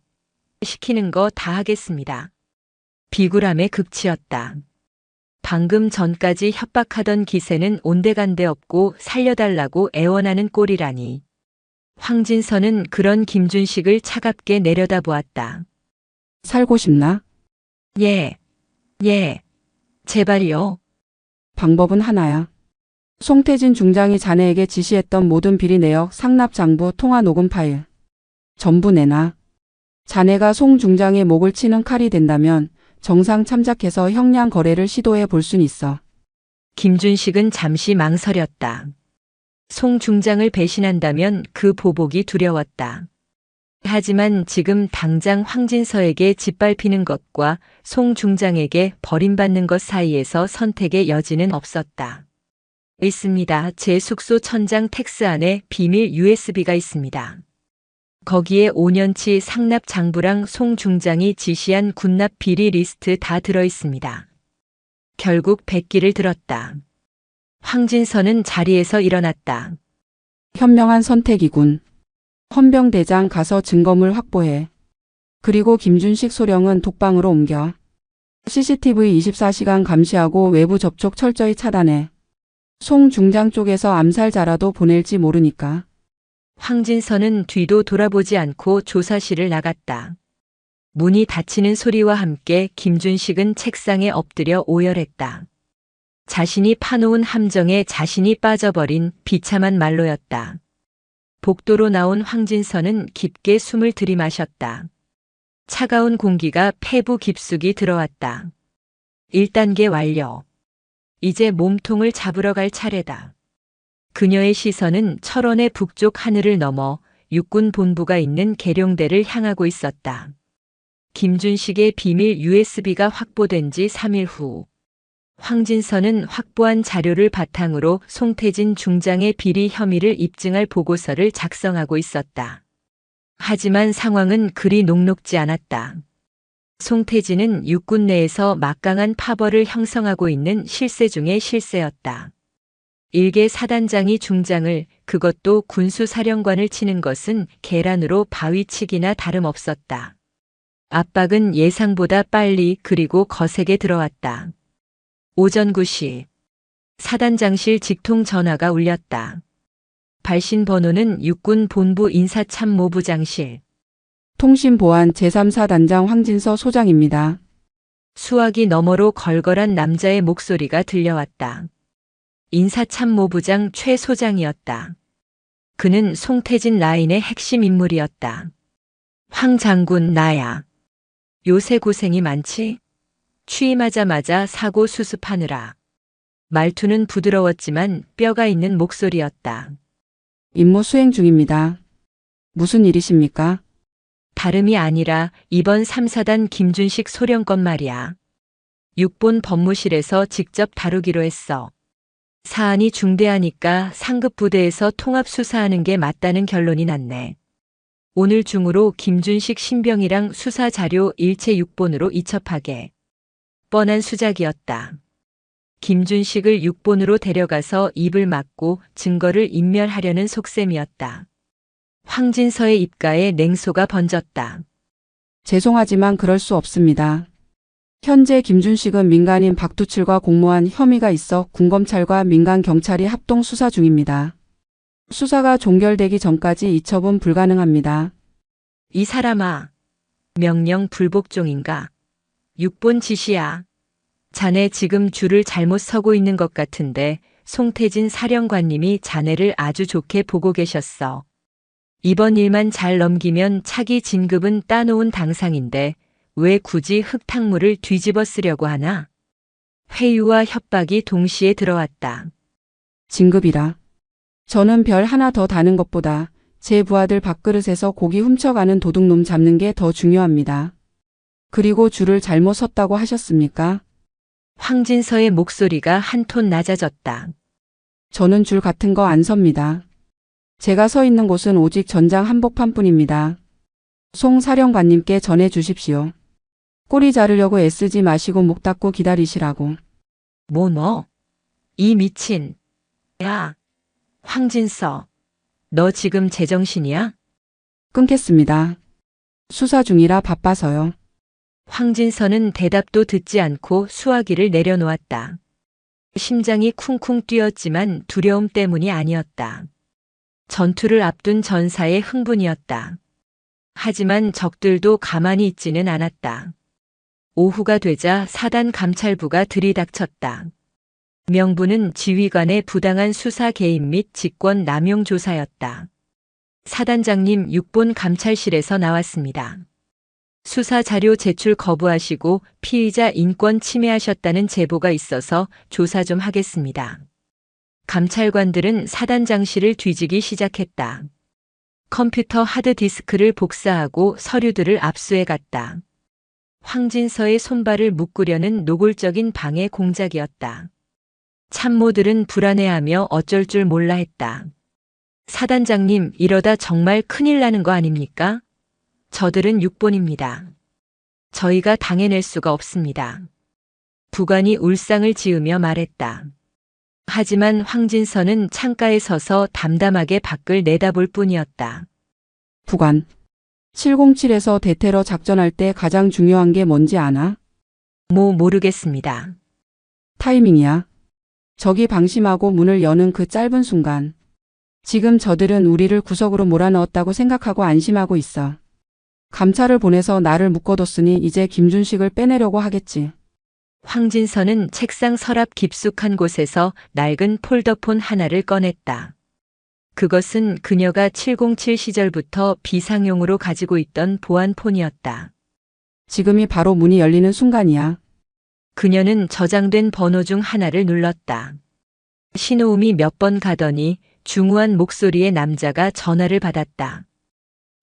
시키는 거 다 하겠습니다. 비굴함의 극치였다. 방금 전까지 협박하던 기세는 온데간데 없고 살려달라고 애원하는 꼴이라니. 황진서는 그런 김준식을 차갑게 내려다보았다. 살고 싶나? 예, 제발요. 방법은 하나야. 송태진 중장이 자네에게 지시했던 모든 비리 내역, 상납 장부, 통화 녹음 파일. 전부 내놔. 자네가 송 중장의 목을 치는 칼이 된다면 정상 참작해서 형량 거래를 시도해 볼 순 있어. 김준식은 잠시 망설였다. 송 중장을 배신한다면 그 보복이 두려웠다. 하지만 지금 당장 황진서에게 짓밟히는 것과 송 중장에게 버림받는 것 사이에서 선택의 여지는 없었다. 있습니다. 제 숙소 천장 텍스 안에 비밀 USB가 있습니다. 거기에 5년치 상납 장부랑 송 중장이 지시한 군납 비리 리스트 다 들어 있습니다. 결국 백기를 들었다. 황진서는 자리에서 일어났다. 현명한 선택이군. 헌병대장 가서 증거물 확보해. 그리고 김준식 소령은 독방으로 옮겨. CCTV 24시간 감시하고 외부 접촉 철저히 차단해. 송 중장 쪽에서 암살자라도 보낼지 모르니까. 황진서는 뒤도 돌아보지 않고 조사실을 나갔다. 문이 닫히는 소리와 함께 김준식은 책상에 엎드려 오열했다. 자신이 파놓은 함정에 자신이 빠져버린 비참한 말로였다. 복도로 나온 황진서는 깊게 숨을 들이마셨다. 차가운 공기가 폐부 깊숙이 들어왔다. 1단계 완료. 이제 몸통을 잡으러 갈 차례다. 그녀의 시선은 철원의 북쪽 하늘을 넘어 육군 본부가 있는 계룡대를 향하고 있었다. 김준식의 비밀 USB가 확보된 지 3일 후 황진서는 확보한 자료를 바탕으로 송태진 중장의 비리 혐의를 입증할 보고서를 작성하고 있었다. 하지만 상황은 그리 녹록지 않았다. 송태진은 육군 내에서 막강한 파벌을 형성하고 있는 실세 중의 실세였다. 일개 사단장이 중장을, 그것도 군수사령관을 치는 것은 계란으로 바위치기나 다름없었다. 압박은 예상보다 빨리 그리고 거세게 들어왔다. 오전 9시 사단장실 직통 전화가 울렸다. 발신 번호는 육군 본부 인사참모부장실. 통신보안 제3사단장 황진서 소장입니다. 수화기 너머로 걸걸한 남자의 목소리가 들려왔다. 인사참모부장 최 소장이었다. 그는 송태진 라인의 핵심 인물이었다. 황 장군 나야. 요새 고생이 많지? 취임하자마자 사고 수습하느라. 말투는 부드러웠지만 뼈가 있는 목소리였다. 임무 수행 중입니다. 무슨 일이십니까? 다름이 아니라 이번 3사단 김준식 소령건 말이야. 육본 법무실에서 직접 다루기로 했어. 사안이 중대하니까 상급 부대에서 통합 수사하는 게 맞다는 결론이 났네. 오늘 중으로 김준식 신병이랑 수사 자료 일체 6본으로 이첩하게. 뻔한 수작이었다. 김준식을 6본으로 데려가서 입을 막고 증거를 인멸하려는 속셈이었다. 황진서의 입가에 냉소가 번졌다. 죄송하지만 그럴 수 없습니다. 현재 김준식은 민간인 박두칠과 공모한 혐의가 있어 군검찰과 민간 경찰이 합동 수사 중입니다. 수사가 종결되기 전까지 이첩은 불가능합니다. 이 사람아, 명령 불복종인가? 6본 지시야. 자네 지금 줄을 잘못 서고 있는 것 같은데 송태진 사령관님이 자네를 아주 좋게 보고 계셨어. 이번 일만 잘 넘기면 차기 진급은 따놓은 당상인데 왜 굳이 흙탕물을 뒤집어 쓰려고 하나? 회유와 협박이 동시에 들어왔다. 진급이라. 저는 별 하나 더 다는 것보다 제 부하들 밥그릇에서 고기 훔쳐가는 도둑놈 잡는 게 더 중요합니다. 그리고 줄을 잘못 섰다고 하셨습니까? 황진서의 목소리가 한 톤 낮아졌다. 저는 줄 같은 거 안 섭니다. 제가 서 있는 곳은 오직 전장 한복판뿐입니다. 송 사령관님께 전해 주십시오. 꼬리 자르려고 애쓰지 마시고 목 닫고 기다리시라고. 뭐? 이 미친. 야, 황진서. 너 지금 제정신이야? 끊겠습니다. 수사 중이라 바빠서요. 황진서는 대답도 듣지 않고 수화기를 내려놓았다. 심장이 쿵쿵 뛰었지만 두려움 때문이 아니었다. 전투를 앞둔 전사의 흥분이었다. 하지만 적들도 가만히 있지는 않았다. 오후가 되자 사단 감찰부가 들이닥쳤다. 명분은 지휘관의 부당한 수사 개입 및 직권 남용 조사였다. 사단장님 6본 감찰실에서 나왔습니다. 수사 자료 제출 거부하시고 피의자 인권 침해하셨다는 제보가 있어서 조사 좀 하겠습니다. 감찰관들은 사단장실을 뒤지기 시작했다. 컴퓨터 하드디스크를 복사하고 서류들을 압수해 갔다. 황진서의 손발을 묶으려는 노골적인 방해 공작이었다. 참모들은 불안해하며 어쩔 줄 몰라 했다. 사단장님, 이러다 정말 큰일 나는 거 아닙니까? 저들은 6본입니다. 저희가 당해낼 수가 없습니다. 부관이 울상을 지으며 말했다. 하지만 황진서는 창가에 서서 담담하게 밖을 내다볼 뿐이었다. 부관. 707에서 대테러 작전할 때 가장 중요한 게 뭔지 아나? 모르겠습니다. 타이밍이야. 적이 방심하고 문을 여는 그 짧은 순간. 지금 저들은 우리를 구석으로 몰아넣었다고 생각하고 안심하고 있어. 감찰을 보내서 나를 묶어뒀으니 이제 김준식을 빼내려고 하겠지. 황진서는 책상 서랍 깊숙한 곳에서 낡은 폴더폰 하나를 꺼냈다. 그것은 그녀가 707 시절부터 비상용으로 가지고 있던 보안폰이었다. 지금이 바로 문이 열리는 순간이야. 그녀는 저장된 번호 중 하나를 눌렀다. 신호음이 몇 번 가더니 중후한 목소리의 남자가 전화를 받았다.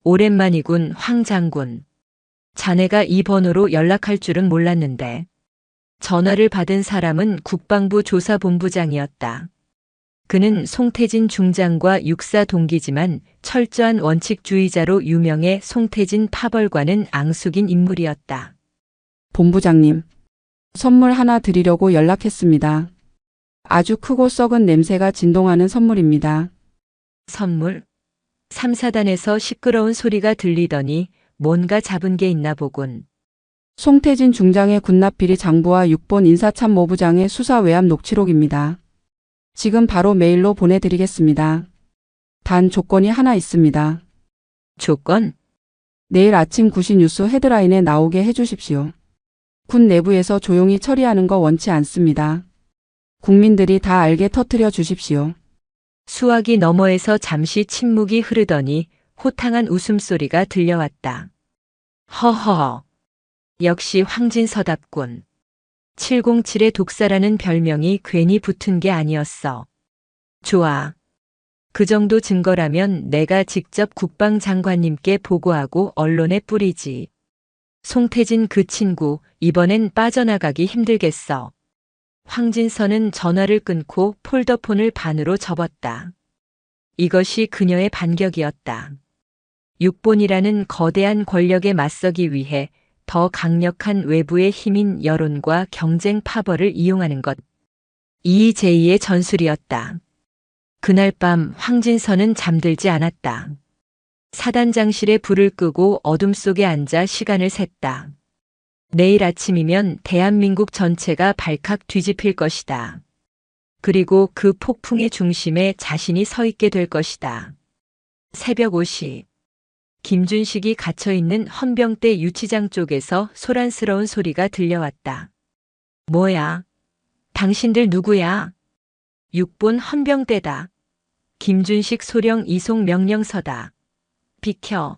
오랜만이군, 황 장군. 자네가 이 번호로 연락할 줄은 몰랐는데. 전화를 받은 사람은 국방부 조사본부장이었다. 그는 송태진 중장과 육사 동기지만 철저한 원칙주의자로 유명해 송태진 파벌과는 앙숙인 인물이었다. 본부장님, 선물 하나 드리려고 연락했습니다. 아주 크고 썩은 냄새가 진동하는 선물입니다. 선물? 3사단에서 시끄러운 소리가 들리더니 뭔가 잡은 게 있나 보군. 송태진 중장의 군납비리 장부와 6본 인사참모부장의 수사 외압 녹취록입니다. 지금 바로 메일로 보내드리겠습니다. 단 조건이 하나 있습니다. 조건? 내일 아침 9시 뉴스 헤드라인에 나오게 해주십시오. 군 내부에서 조용히 처리하는 거 원치 않습니다. 국민들이 다 알게 터뜨려 주십시오. 수화기 너머에서 잠시 침묵이 흐르더니 호탕한 웃음소리가 들려왔다. 허허. 역시 황진서답군. 707의 독사라는 별명이 괜히 붙은 게 아니었어. 좋아. 그 정도 증거라면 내가 직접 국방장관님께 보고하고 언론에 뿌리지. 송태진 그 친구, 이번엔 빠져나가기 힘들겠어. 황진서는 전화를 끊고 폴더폰을 반으로 접었다. 이것이 그녀의 반격이었다. 육본이라는 거대한 권력에 맞서기 위해 더 강력한 외부의 힘인 여론과 경쟁 파벌을 이용하는 것. 이의제의의 전술이었다. 그날 밤 황진서는 잠들지 않았다. 사단장실에 불을 끄고 어둠 속에 앉아 시간을 셌다. 내일 아침이면 대한민국 전체가 발칵 뒤집힐 것이다. 그리고 그 폭풍의 중심에 자신이 서 있게 될 것이다. 새벽 5시. 김준식이 갇혀있는 헌병대 유치장 쪽에서 소란스러운 소리가 들려왔다. 뭐야? 당신들 누구야? 6본 헌병대다. 김준식 소령 이송 명령서다. 비켜.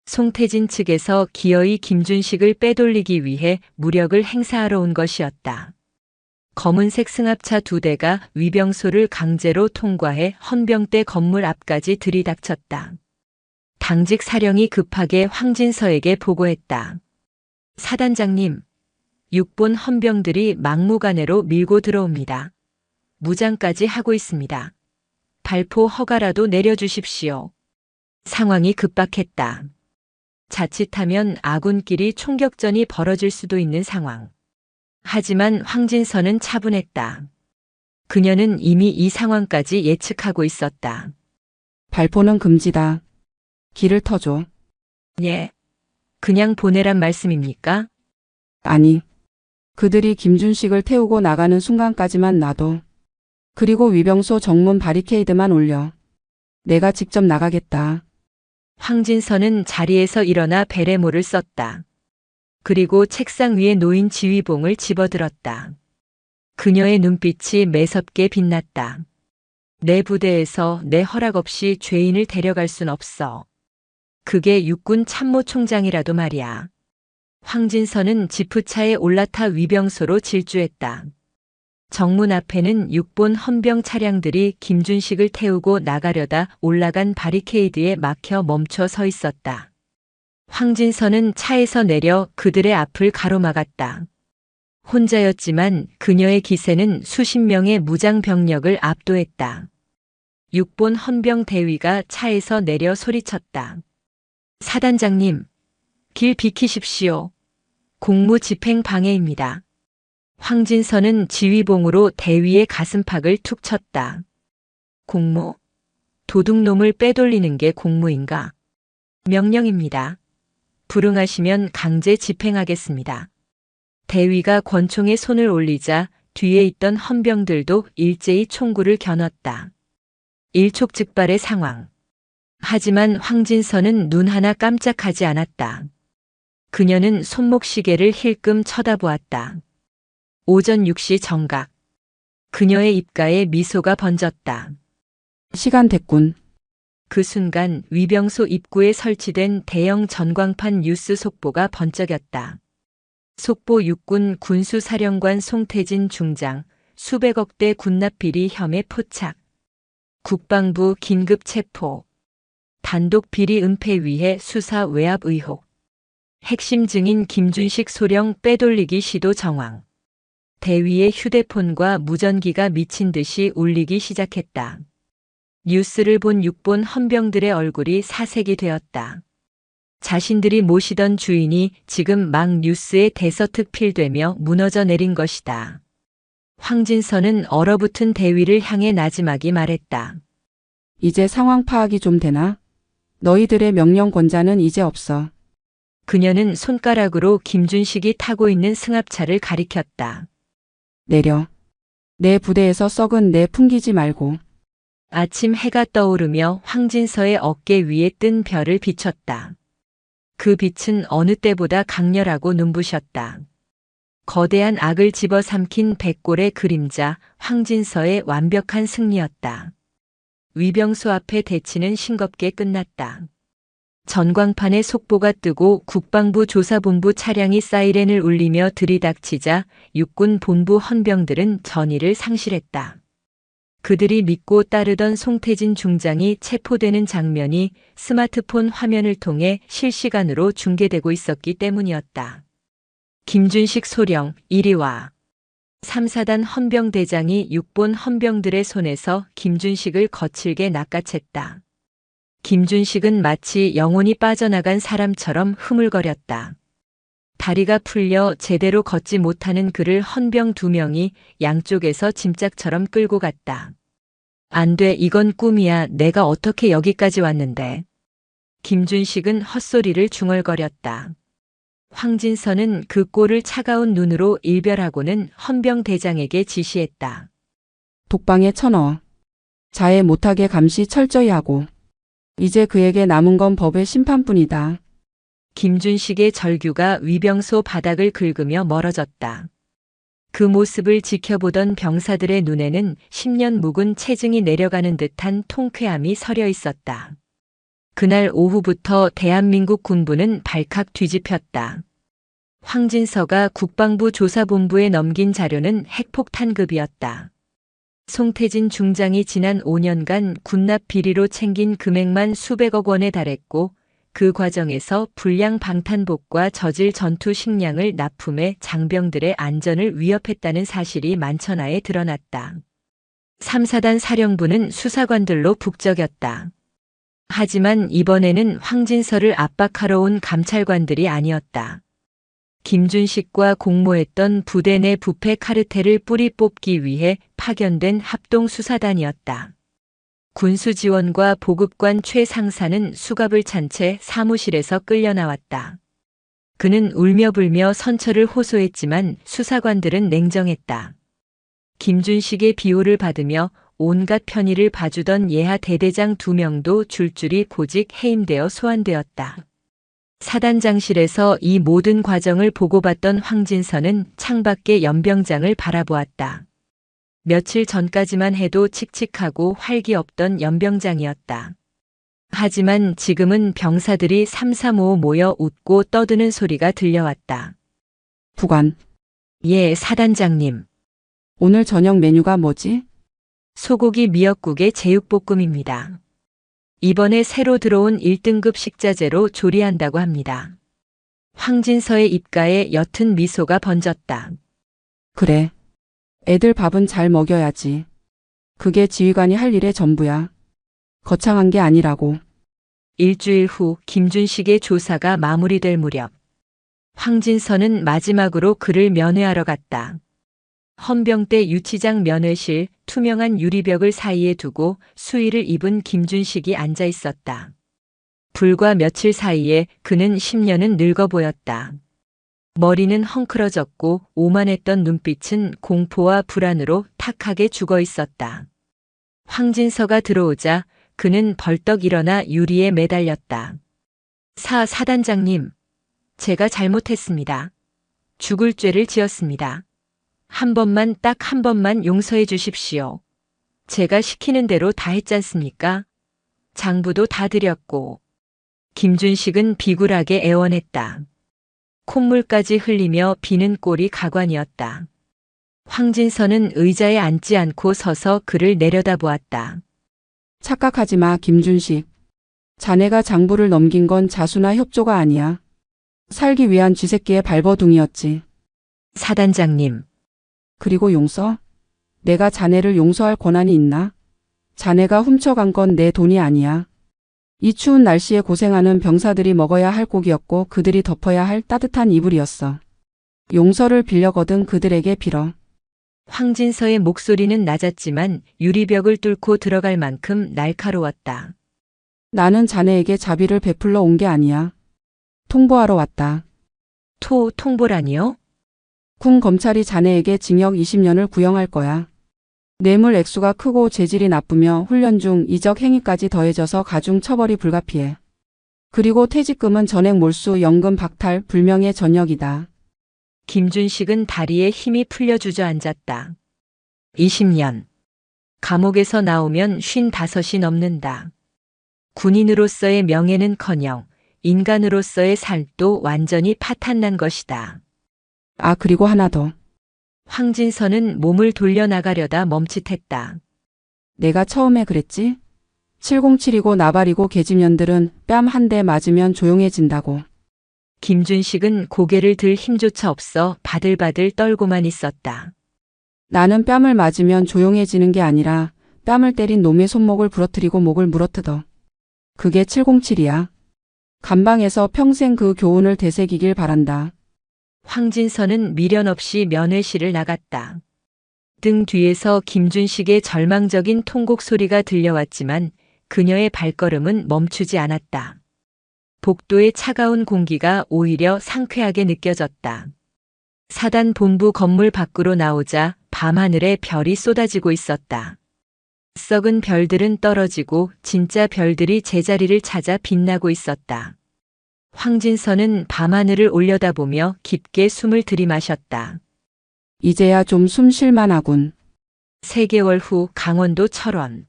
송태진 측에서 기어이 김준식을 빼돌리기 위해 무력을 행사하러 온 것이었다. 검은색 승합차 2대가 위병소를 강제로 통과해 헌병대 건물 앞까지 들이닥쳤다. 당직 사령이 급하게 황진서에게 보고했다. 사단장님, 6본 헌병들이 막무가내로 밀고 들어옵니다. 무장까지 하고 있습니다. 발포 허가라도 내려주십시오. 상황이 급박했다. 자칫하면 아군끼리 총격전이 벌어질 수도 있는 상황. 하지만 황진서는 차분했다. 그녀는 이미 이 상황까지 예측하고 있었다. 발포는 금지다. 길을 터줘. 예. 그냥 보내란 말씀입니까? 아니. 그들이 김준식을 태우고 나가는 순간까지만 놔둬. 그리고 위병소 정문 바리케이드만 올려. 내가 직접 나가겠다. 황진서는 자리에서 일어나 베레모를 썼다. 그리고 책상 위에 놓인 지휘봉을 집어들었다. 그녀의 눈빛이 매섭게 빛났다. 내 부대에서 내 허락 없이 죄인을 데려갈 순 없어. 그게 육군 참모총장이라도 말이야. 황진서는 지프차에 올라타 위병소로 질주했다. 정문 앞에는 6본 헌병 차량들이 김준식을 태우고 나가려다 올라간 바리케이드에 막혀 멈춰 서 있었다. 황진서는 차에서 내려 그들의 앞을 가로막았다. 혼자였지만 그녀의 기세는 수십 명의 무장 병력을 압도했다. 6본 헌병 대위가 차에서 내려 소리쳤다. 사단장님, 길 비키십시오. 공무 집행 방해입니다. 황진서는 지휘봉으로 대위의 가슴팍을 툭 쳤다. 공무? 도둑놈을 빼돌리는 게 공무인가? 명령입니다. 불응하시면 강제 집행하겠습니다. 대위가 권총에 손을 올리자 뒤에 있던 헌병들도 일제히 총구를 겨눴다. 일촉즉발의 상황. 하지만 황진서는 눈 하나 깜짝하지 않았다. 그녀는 손목시계를 힐끔 쳐다보았다. 오전 6시 정각. 그녀의 입가에 미소가 번졌다. 시간 됐군. 그 순간 위병소 입구에 설치된 대형 전광판 뉴스 속보가 번쩍였다. 속보 육군 군수사령관 송태진 중장, 수백억 대 군납 비리 혐의 포착. 국방부 긴급 체포. 단독 비리 은폐 위해 수사 외압 의혹. 핵심 증인 김준식 소령 빼돌리기 시도 정황. 대위의 휴대폰과 무전기가 미친 듯이 울리기 시작했다. 뉴스를 본 6본 헌병들의 얼굴이 사색이 되었다. 자신들이 모시던 주인이 지금 막 뉴스에 대서특필되며 무너져 내린 것이다. 황진서는 얼어붙은 대위를 향해 나지막이 말했다. 이제 상황 파악이 좀 되나? 너희들의 명령 권자는 이제 없어. 그녀는 손가락으로 김준식이 타고 있는 승합차를 가리켰다. 내려. 내 부대에서 썩은 내 풍기지 말고. 아침 해가 떠오르며 황진서의 어깨 위에 뜬 별을 비췄다. 그 빛은 어느 때보다 강렬하고 눈부셨다. 거대한 악을 집어삼킨 백골의 그림자, 황진서의 완벽한 승리였다. 위병소 앞의 대치는 싱겁게 끝났다. 전광판에 속보가 뜨고 국방부 조사본부 차량이 사이렌을 울리며 들이닥치자 육군 본부 헌병들은 전의를 상실했다. 그들이 믿고 따르던 송태진 중장이 체포되는 장면이 스마트폰 화면을 통해 실시간으로 중계되고 있었기 때문이었다. 김준식 소령 이리 와. 3사단 헌병대장이 육본 헌병들의 손에서 김준식을 거칠게 낚아챘다. 김준식은 마치 영혼이 빠져나간 사람처럼 흐물거렸다. 다리가 풀려 제대로 걷지 못하는 그를 헌병 2명이 양쪽에서 짐짝처럼 끌고 갔다. 안 돼, 이건 꿈이야. 내가 어떻게 여기까지 왔는데. 김준식은 헛소리를 중얼거렸다. 황진서는 그 꼴을 차가운 눈으로 일별하고는 헌병대장에게 지시했다. 독방에 쳐넣어. 자해 못하게 감시 철저히 하고. 이제 그에게 남은 건 법의 심판뿐이다. 김준식의 절규가 위병소 바닥을 긁으며 멀어졌다. 그 모습을 지켜보던 병사들의 눈에는 10년 묵은 체증이 내려가는 듯한 통쾌함이 서려 있었다. 그날 오후부터 대한민국 군부는 발칵 뒤집혔다. 황진서가 국방부 조사본부에 넘긴 자료는 핵폭탄급이었다. 송태진 중장이 지난 5년간 군납 비리로 챙긴 금액만 수백억 원에 달했고 그 과정에서 불량 방탄복과 저질 전투 식량을 납품해 장병들의 안전을 위협했다는 사실이 만천하에 드러났다. 3사단 사령부는 수사관들로 북적였다. 하지만 이번에는 황진서를 압박하러 온 감찰관들이 아니었다. 김준식과 공모했던 부대 내 부패 카르텔을 뿌리 뽑기 위해 파견된 합동수사단이었다. 군수 지원과 보급관 최 상사는 수갑을 찬 채 사무실에서 끌려 나왔다. 그는 울며불며 선처를 호소했지만 수사관들은 냉정했다. 김준식의 비호를 받으며 온갖 편의를 봐주던 예하 대대장 2명도 줄줄이 보직 해임되어 소환되었다. 사단장실에서 이 모든 과정을 보고받던 황진서는 창밖의 연병장을 바라보았다. 며칠 전까지만 해도 칙칙하고 활기 없던 연병장이었다. 하지만 지금은 병사들이 삼삼오오 모여 웃고 떠드는 소리가 들려왔다. 부관, 예, 사단장님. 오늘 저녁 메뉴가 뭐지? 소고기 미역국에 제육볶음입니다. 이번에 새로 들어온 1등급 식자재로 조리한다고 합니다. 황진서의 입가에 옅은 미소가 번졌다. 그래. 애들 밥은 잘 먹여야지. 그게 지휘관이 할 일의 전부야. 거창한 게 아니라고. 일주일 후 김준식의 조사가 마무리될 무렵 황진서는 마지막으로 그를 면회하러 갔다. 헌병대 유치장 면회실 투명한 유리벽을 사이에 두고 수의를 입은 김준식이 앉아 있었다. 불과 며칠 사이에 그는 10년은 늙어 보였다. 머리는 헝클어졌고 오만했던 눈빛은 공포와 불안으로 탁하게 죽어 있었다. 황진서가 들어오자 그는 벌떡 일어나 유리에 매달렸다. 사단장님, 제가 잘못했습니다. 죽을 죄를 지었습니다. 딱 한 번만 용서해 주십시오. 제가 시키는 대로 다 했잖습니까? 장부도 다 드렸고. 김준식은 비굴하게 애원했다. 콧물까지 흘리며 비는 꼴이 가관이었다. 황진서는 의자에 앉지 않고 서서 그를 내려다보았다. 착각하지 마, 김준식. 자네가 장부를 넘긴 건 자수나 협조가 아니야. 살기 위한 쥐새끼의 발버둥이었지. 사단장님. 그리고 용서? 내가 자네를 용서할 권한이 있나? 자네가 훔쳐간 건 내 돈이 아니야. 이 추운 날씨에 고생하는 병사들이 먹어야 할 고기였고 그들이 덮어야 할 따뜻한 이불이었어. 용서를 빌려거든 그들에게 빌어. 황진서의 목소리는 낮았지만 유리벽을 뚫고 들어갈 만큼 날카로웠다. 나는 자네에게 자비를 베풀러 온 게 아니야. 통보하러 왔다. 통보라니요? 군 검찰이 자네에게 징역 20년을 구형할 거야. 뇌물 액수가 크고 재질이 나쁘며 훈련 중 이적 행위까지 더해져서 가중 처벌이 불가피해. 그리고 퇴직금은 전액 몰수, 연금 박탈, 불명예 전역이다. 김준식은 다리에 힘이 풀려 주저앉았다. 20년. 감옥에서 나오면 55이 넘는다. 군인으로서의 명예는커녕 인간으로서의 삶도 완전히 파탄난 것이다. 아, 그리고 하나 더. 황진서는 몸을 돌려나가려다 멈칫했다. 내가 처음에 그랬지? 707이고 나발이고 계집년들은 뺨 한 대 맞으면 조용해진다고. 김준식은 고개를 들 힘조차 없어 바들바들 떨고만 있었다. 나는 뺨을 맞으면 조용해지는 게 아니라 뺨을 때린 놈의 손목을 부러뜨리고 목을 물어뜯어. 그게 707이야. 감방에서 평생 그 교훈을 되새기길 바란다. 황진서는 미련 없이 면회실을 나갔다. 등 뒤에서 김준식의 절망적인 통곡 소리가 들려왔지만 그녀의 발걸음은 멈추지 않았다. 복도의 차가운 공기가 오히려 상쾌하게 느껴졌다. 사단 본부 건물 밖으로 나오자 밤하늘에 별이 쏟아지고 있었다. 썩은 별들은 떨어지고 진짜 별들이 제자리를 찾아 빛나고 있었다. 황진서는 밤하늘을 올려다보며 깊게 숨을 들이마셨다. 이제야 좀 숨 쉴만하군. 3개월 후 강원도 철원.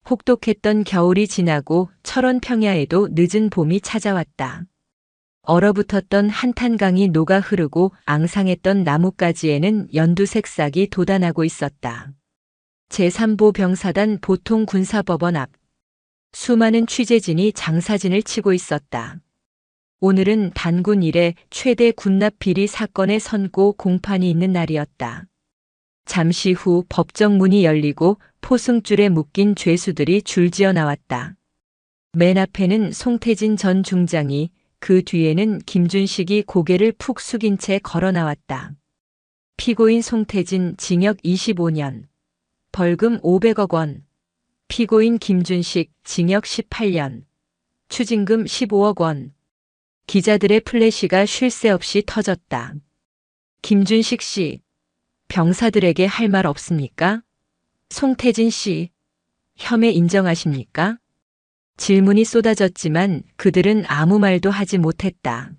혹독했던 겨울이 지나고 철원 평야에도 늦은 봄이 찾아왔다. 얼어붙었던 한탄강이 녹아 흐르고 앙상했던 나뭇가지에는 연두색 싹이 돋아나고 있었다. 제3보 병사단 보통 군사법원 앞. 수많은 취재진이 장사진을 치고 있었다. 오늘은 단군 이래 최대 군납 비리 사건의 선고 공판이 있는 날이었다. 잠시 후 법정 문이 열리고 포승줄에 묶인 죄수들이 줄지어 나왔다. 맨 앞에는 송태진 전 중장이, 그 뒤에는 김준식이 고개를 푹 숙인 채 걸어 나왔다. 피고인 송태진 징역 25년, 벌금 500억 원. 피고인 김준식 징역 18년, 추징금 15억 원. 기자들의 플래시가 쉴 새 없이 터졌다. 김준식 씨, 병사들에게 할 말 없습니까? 송태진 씨, 혐의 인정하십니까? 질문이 쏟아졌지만 그들은 아무 말도 하지 못했다.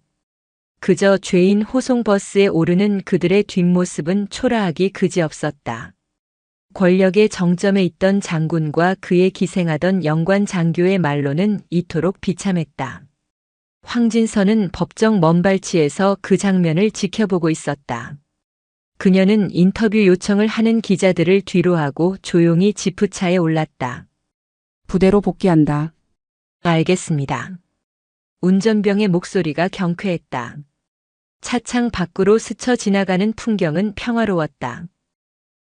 그저 죄인 호송버스에 오르는 그들의 뒷모습은 초라하기 그지없었다. 권력의 정점에 있던 장군과 그에 기생하던 영관 장교의 말로는 이토록 비참했다. 황진서는 법정 먼발치에서 그 장면을 지켜보고 있었다. 그녀는 인터뷰 요청을 하는 기자들을 뒤로하고 조용히 지프차에 올랐다. 부대로 복귀한다. 알겠습니다. 운전병의 목소리가 경쾌했다. 차창 밖으로 스쳐 지나가는 풍경은 평화로웠다.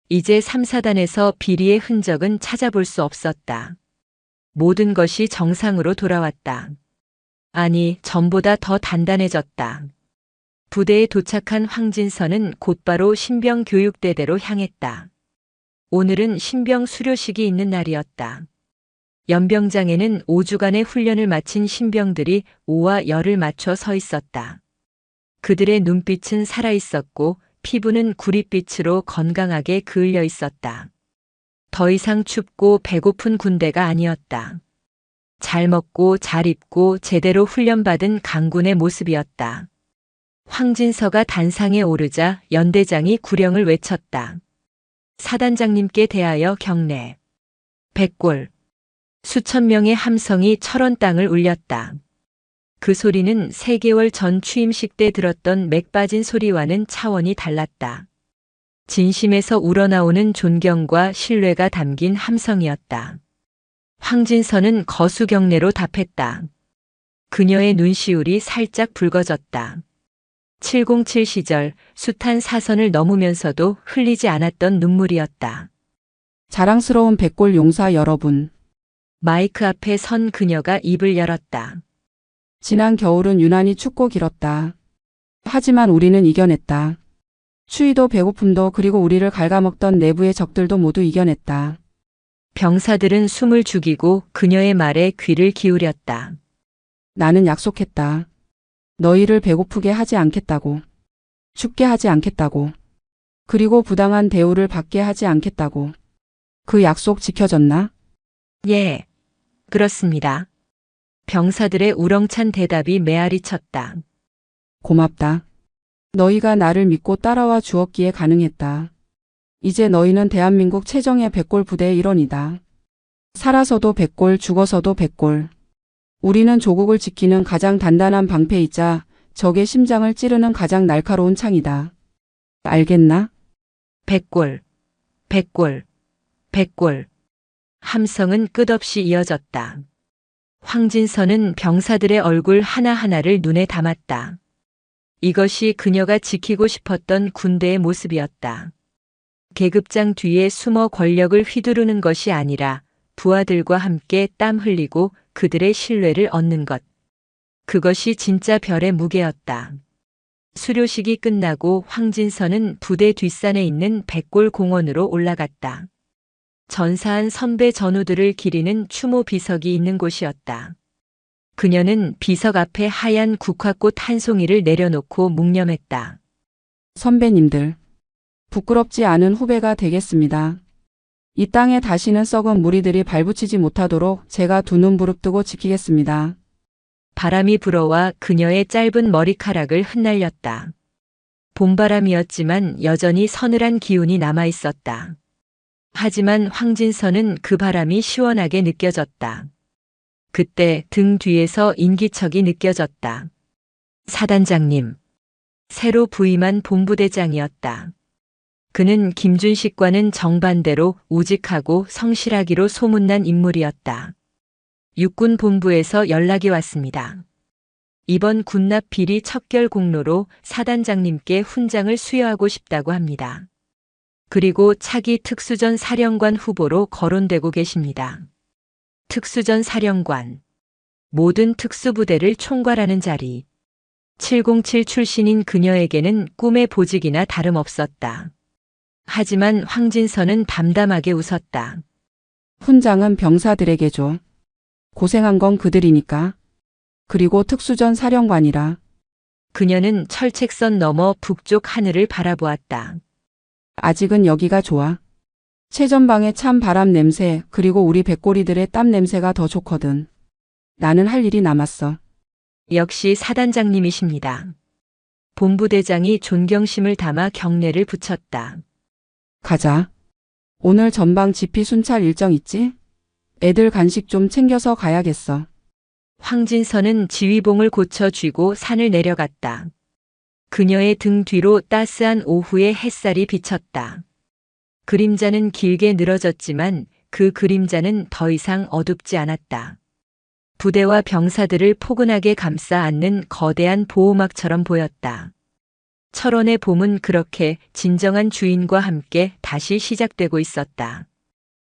이제 3사단에서 비리의 흔적은 찾아볼 수 없었다. 모든 것이 정상으로 돌아왔다. 아니, 전보다 더 단단해졌다. 부대에 도착한 황진서는 곧바로 신병 교육대대로 향했다. 오늘은 신병 수료식이 있는 날이었다. 연병장에는 5주간의 훈련을 마친 신병들이 오와 열을 맞춰 서 있었다. 그들의 눈빛은 살아있었고 피부는 구릿빛으로 건강하게 그을려 있었다. 더 이상 춥고 배고픈 군대가 아니었다. 잘 먹고 잘 입고 제대로 훈련받은 강군의 모습이었다. 황진서가 단상에 오르자 연대장이 구령을 외쳤다. 사단장님께 대하여 경례. 백골. 수천 명의 함성이 철원 땅을 울렸다. 그 소리는 3개월 전 취임식 때 들었던 맥 빠진 소리와는 차원이 달랐다. 진심에서 우러나오는 존경과 신뢰가 담긴 함성이었다. 황진서는 거수경례로 답했다. 그녀의 눈시울이 살짝 붉어졌다. 707 시절 숱한 사선을 넘으면서도 흘리지 않았던 눈물이었다. 자랑스러운 백골 용사 여러분. 마이크 앞에 선 그녀가 입을 열었다. 지난 겨울은 유난히 춥고 길었다. 하지만 우리는 이겨냈다. 추위도 배고픔도 그리고 우리를 갉아먹던 내부의 적들도 모두 이겨냈다. 병사들은 숨을 죽이고 그녀의 말에 귀를 기울였다. 나는 약속했다. 너희를 배고프게 하지 않겠다고. 춥게 하지 않겠다고. 그리고 부당한 대우를 받게 하지 않겠다고. 그 약속 지켜졌나? 예, 그렇습니다. 병사들의 우렁찬 대답이 메아리 쳤다. 고맙다. 너희가 나를 믿고 따라와 주었기에 가능했다. 이제 너희는 대한민국 최정예 백골 부대의 일원이다. 살아서도 백골, 죽어서도 백골. 우리는 조국을 지키는 가장 단단한 방패이자 적의 심장을 찌르는 가장 날카로운 창이다. 알겠나? 백골, 백골, 백골. 함성은 끝없이 이어졌다. 황진서는 병사들의 얼굴 하나하나를 눈에 담았다. 이것이 그녀가 지키고 싶었던 군대의 모습이었다. 계급장 뒤에 숨어 권력을 휘두르는 것이 아니라 부하들과 함께 땀 흘리고 그들의 신뢰를 얻는 것. 그것이 진짜 별의 무게였다. 수료식이 끝나고 황진서는 부대 뒷산에 있는 백골 공원으로 올라갔다. 전사한 선배 전우들을 기리는 추모 비석이 있는 곳이었다. 그녀는 비석 앞에 하얀 국화꽃 한 송이를 내려놓고 묵념했다. 선배님들, 부끄럽지 않은 후배가 되겠습니다. 이 땅에 다시는 썩은 무리들이 발붙이지 못하도록 제가 두 눈 부릅뜨고 지키겠습니다. 바람이 불어와 그녀의 짧은 머리카락을 흩날렸다. 봄바람이었지만 여전히 서늘한 기운이 남아 있었다. 하지만 황진서는 그 바람이 시원하게 느껴졌다. 그때 등 뒤에서 인기척이 느껴졌다. 사단장님. 새로 부임한 본부대장이었다. 그는 김준식과는 정반대로 우직하고 성실하기로 소문난 인물이었다. 육군 본부에서 연락이 왔습니다. 이번 군납 비리 척결 공로로 사단장님께 훈장을 수여하고 싶다고 합니다. 그리고 차기 특수전 사령관 후보로 거론되고 계십니다. 특수전 사령관. 모든 특수부대를 총괄하는 자리. 707 출신인 그녀에게는 꿈의 보직이나 다름없었다. 하지만 황진서는 담담하게 웃었다. 훈장은 병사들에게 줘. 고생한 건 그들이니까. 그리고 특수전 사령관이라. 그녀는 철책선 너머 북쪽 하늘을 바라보았다. 아직은 여기가 좋아. 최전방의 찬 바람 냄새 그리고 우리 백골이들의 땀 냄새가 더 좋거든. 나는 할 일이 남았어. 역시 사단장님이십니다. 본부대장이 존경심을 담아 경례를 붙였다. 가자. 오늘 전방 지피 순찰 일정 있지? 애들 간식 좀 챙겨서 가야겠어. 황진서는 지휘봉을 고쳐 쥐고 산을 내려갔다. 그녀의 등 뒤로 따스한 오후의 햇살이 비쳤다. 그림자는 길게 늘어졌지만 그 그림자는 더 이상 어둡지 않았다. 부대와 병사들을 포근하게 감싸 안는 거대한 보호막처럼 보였다. 철원의 봄은 그렇게 진정한 주인과 함께 다시 시작되고 있었다.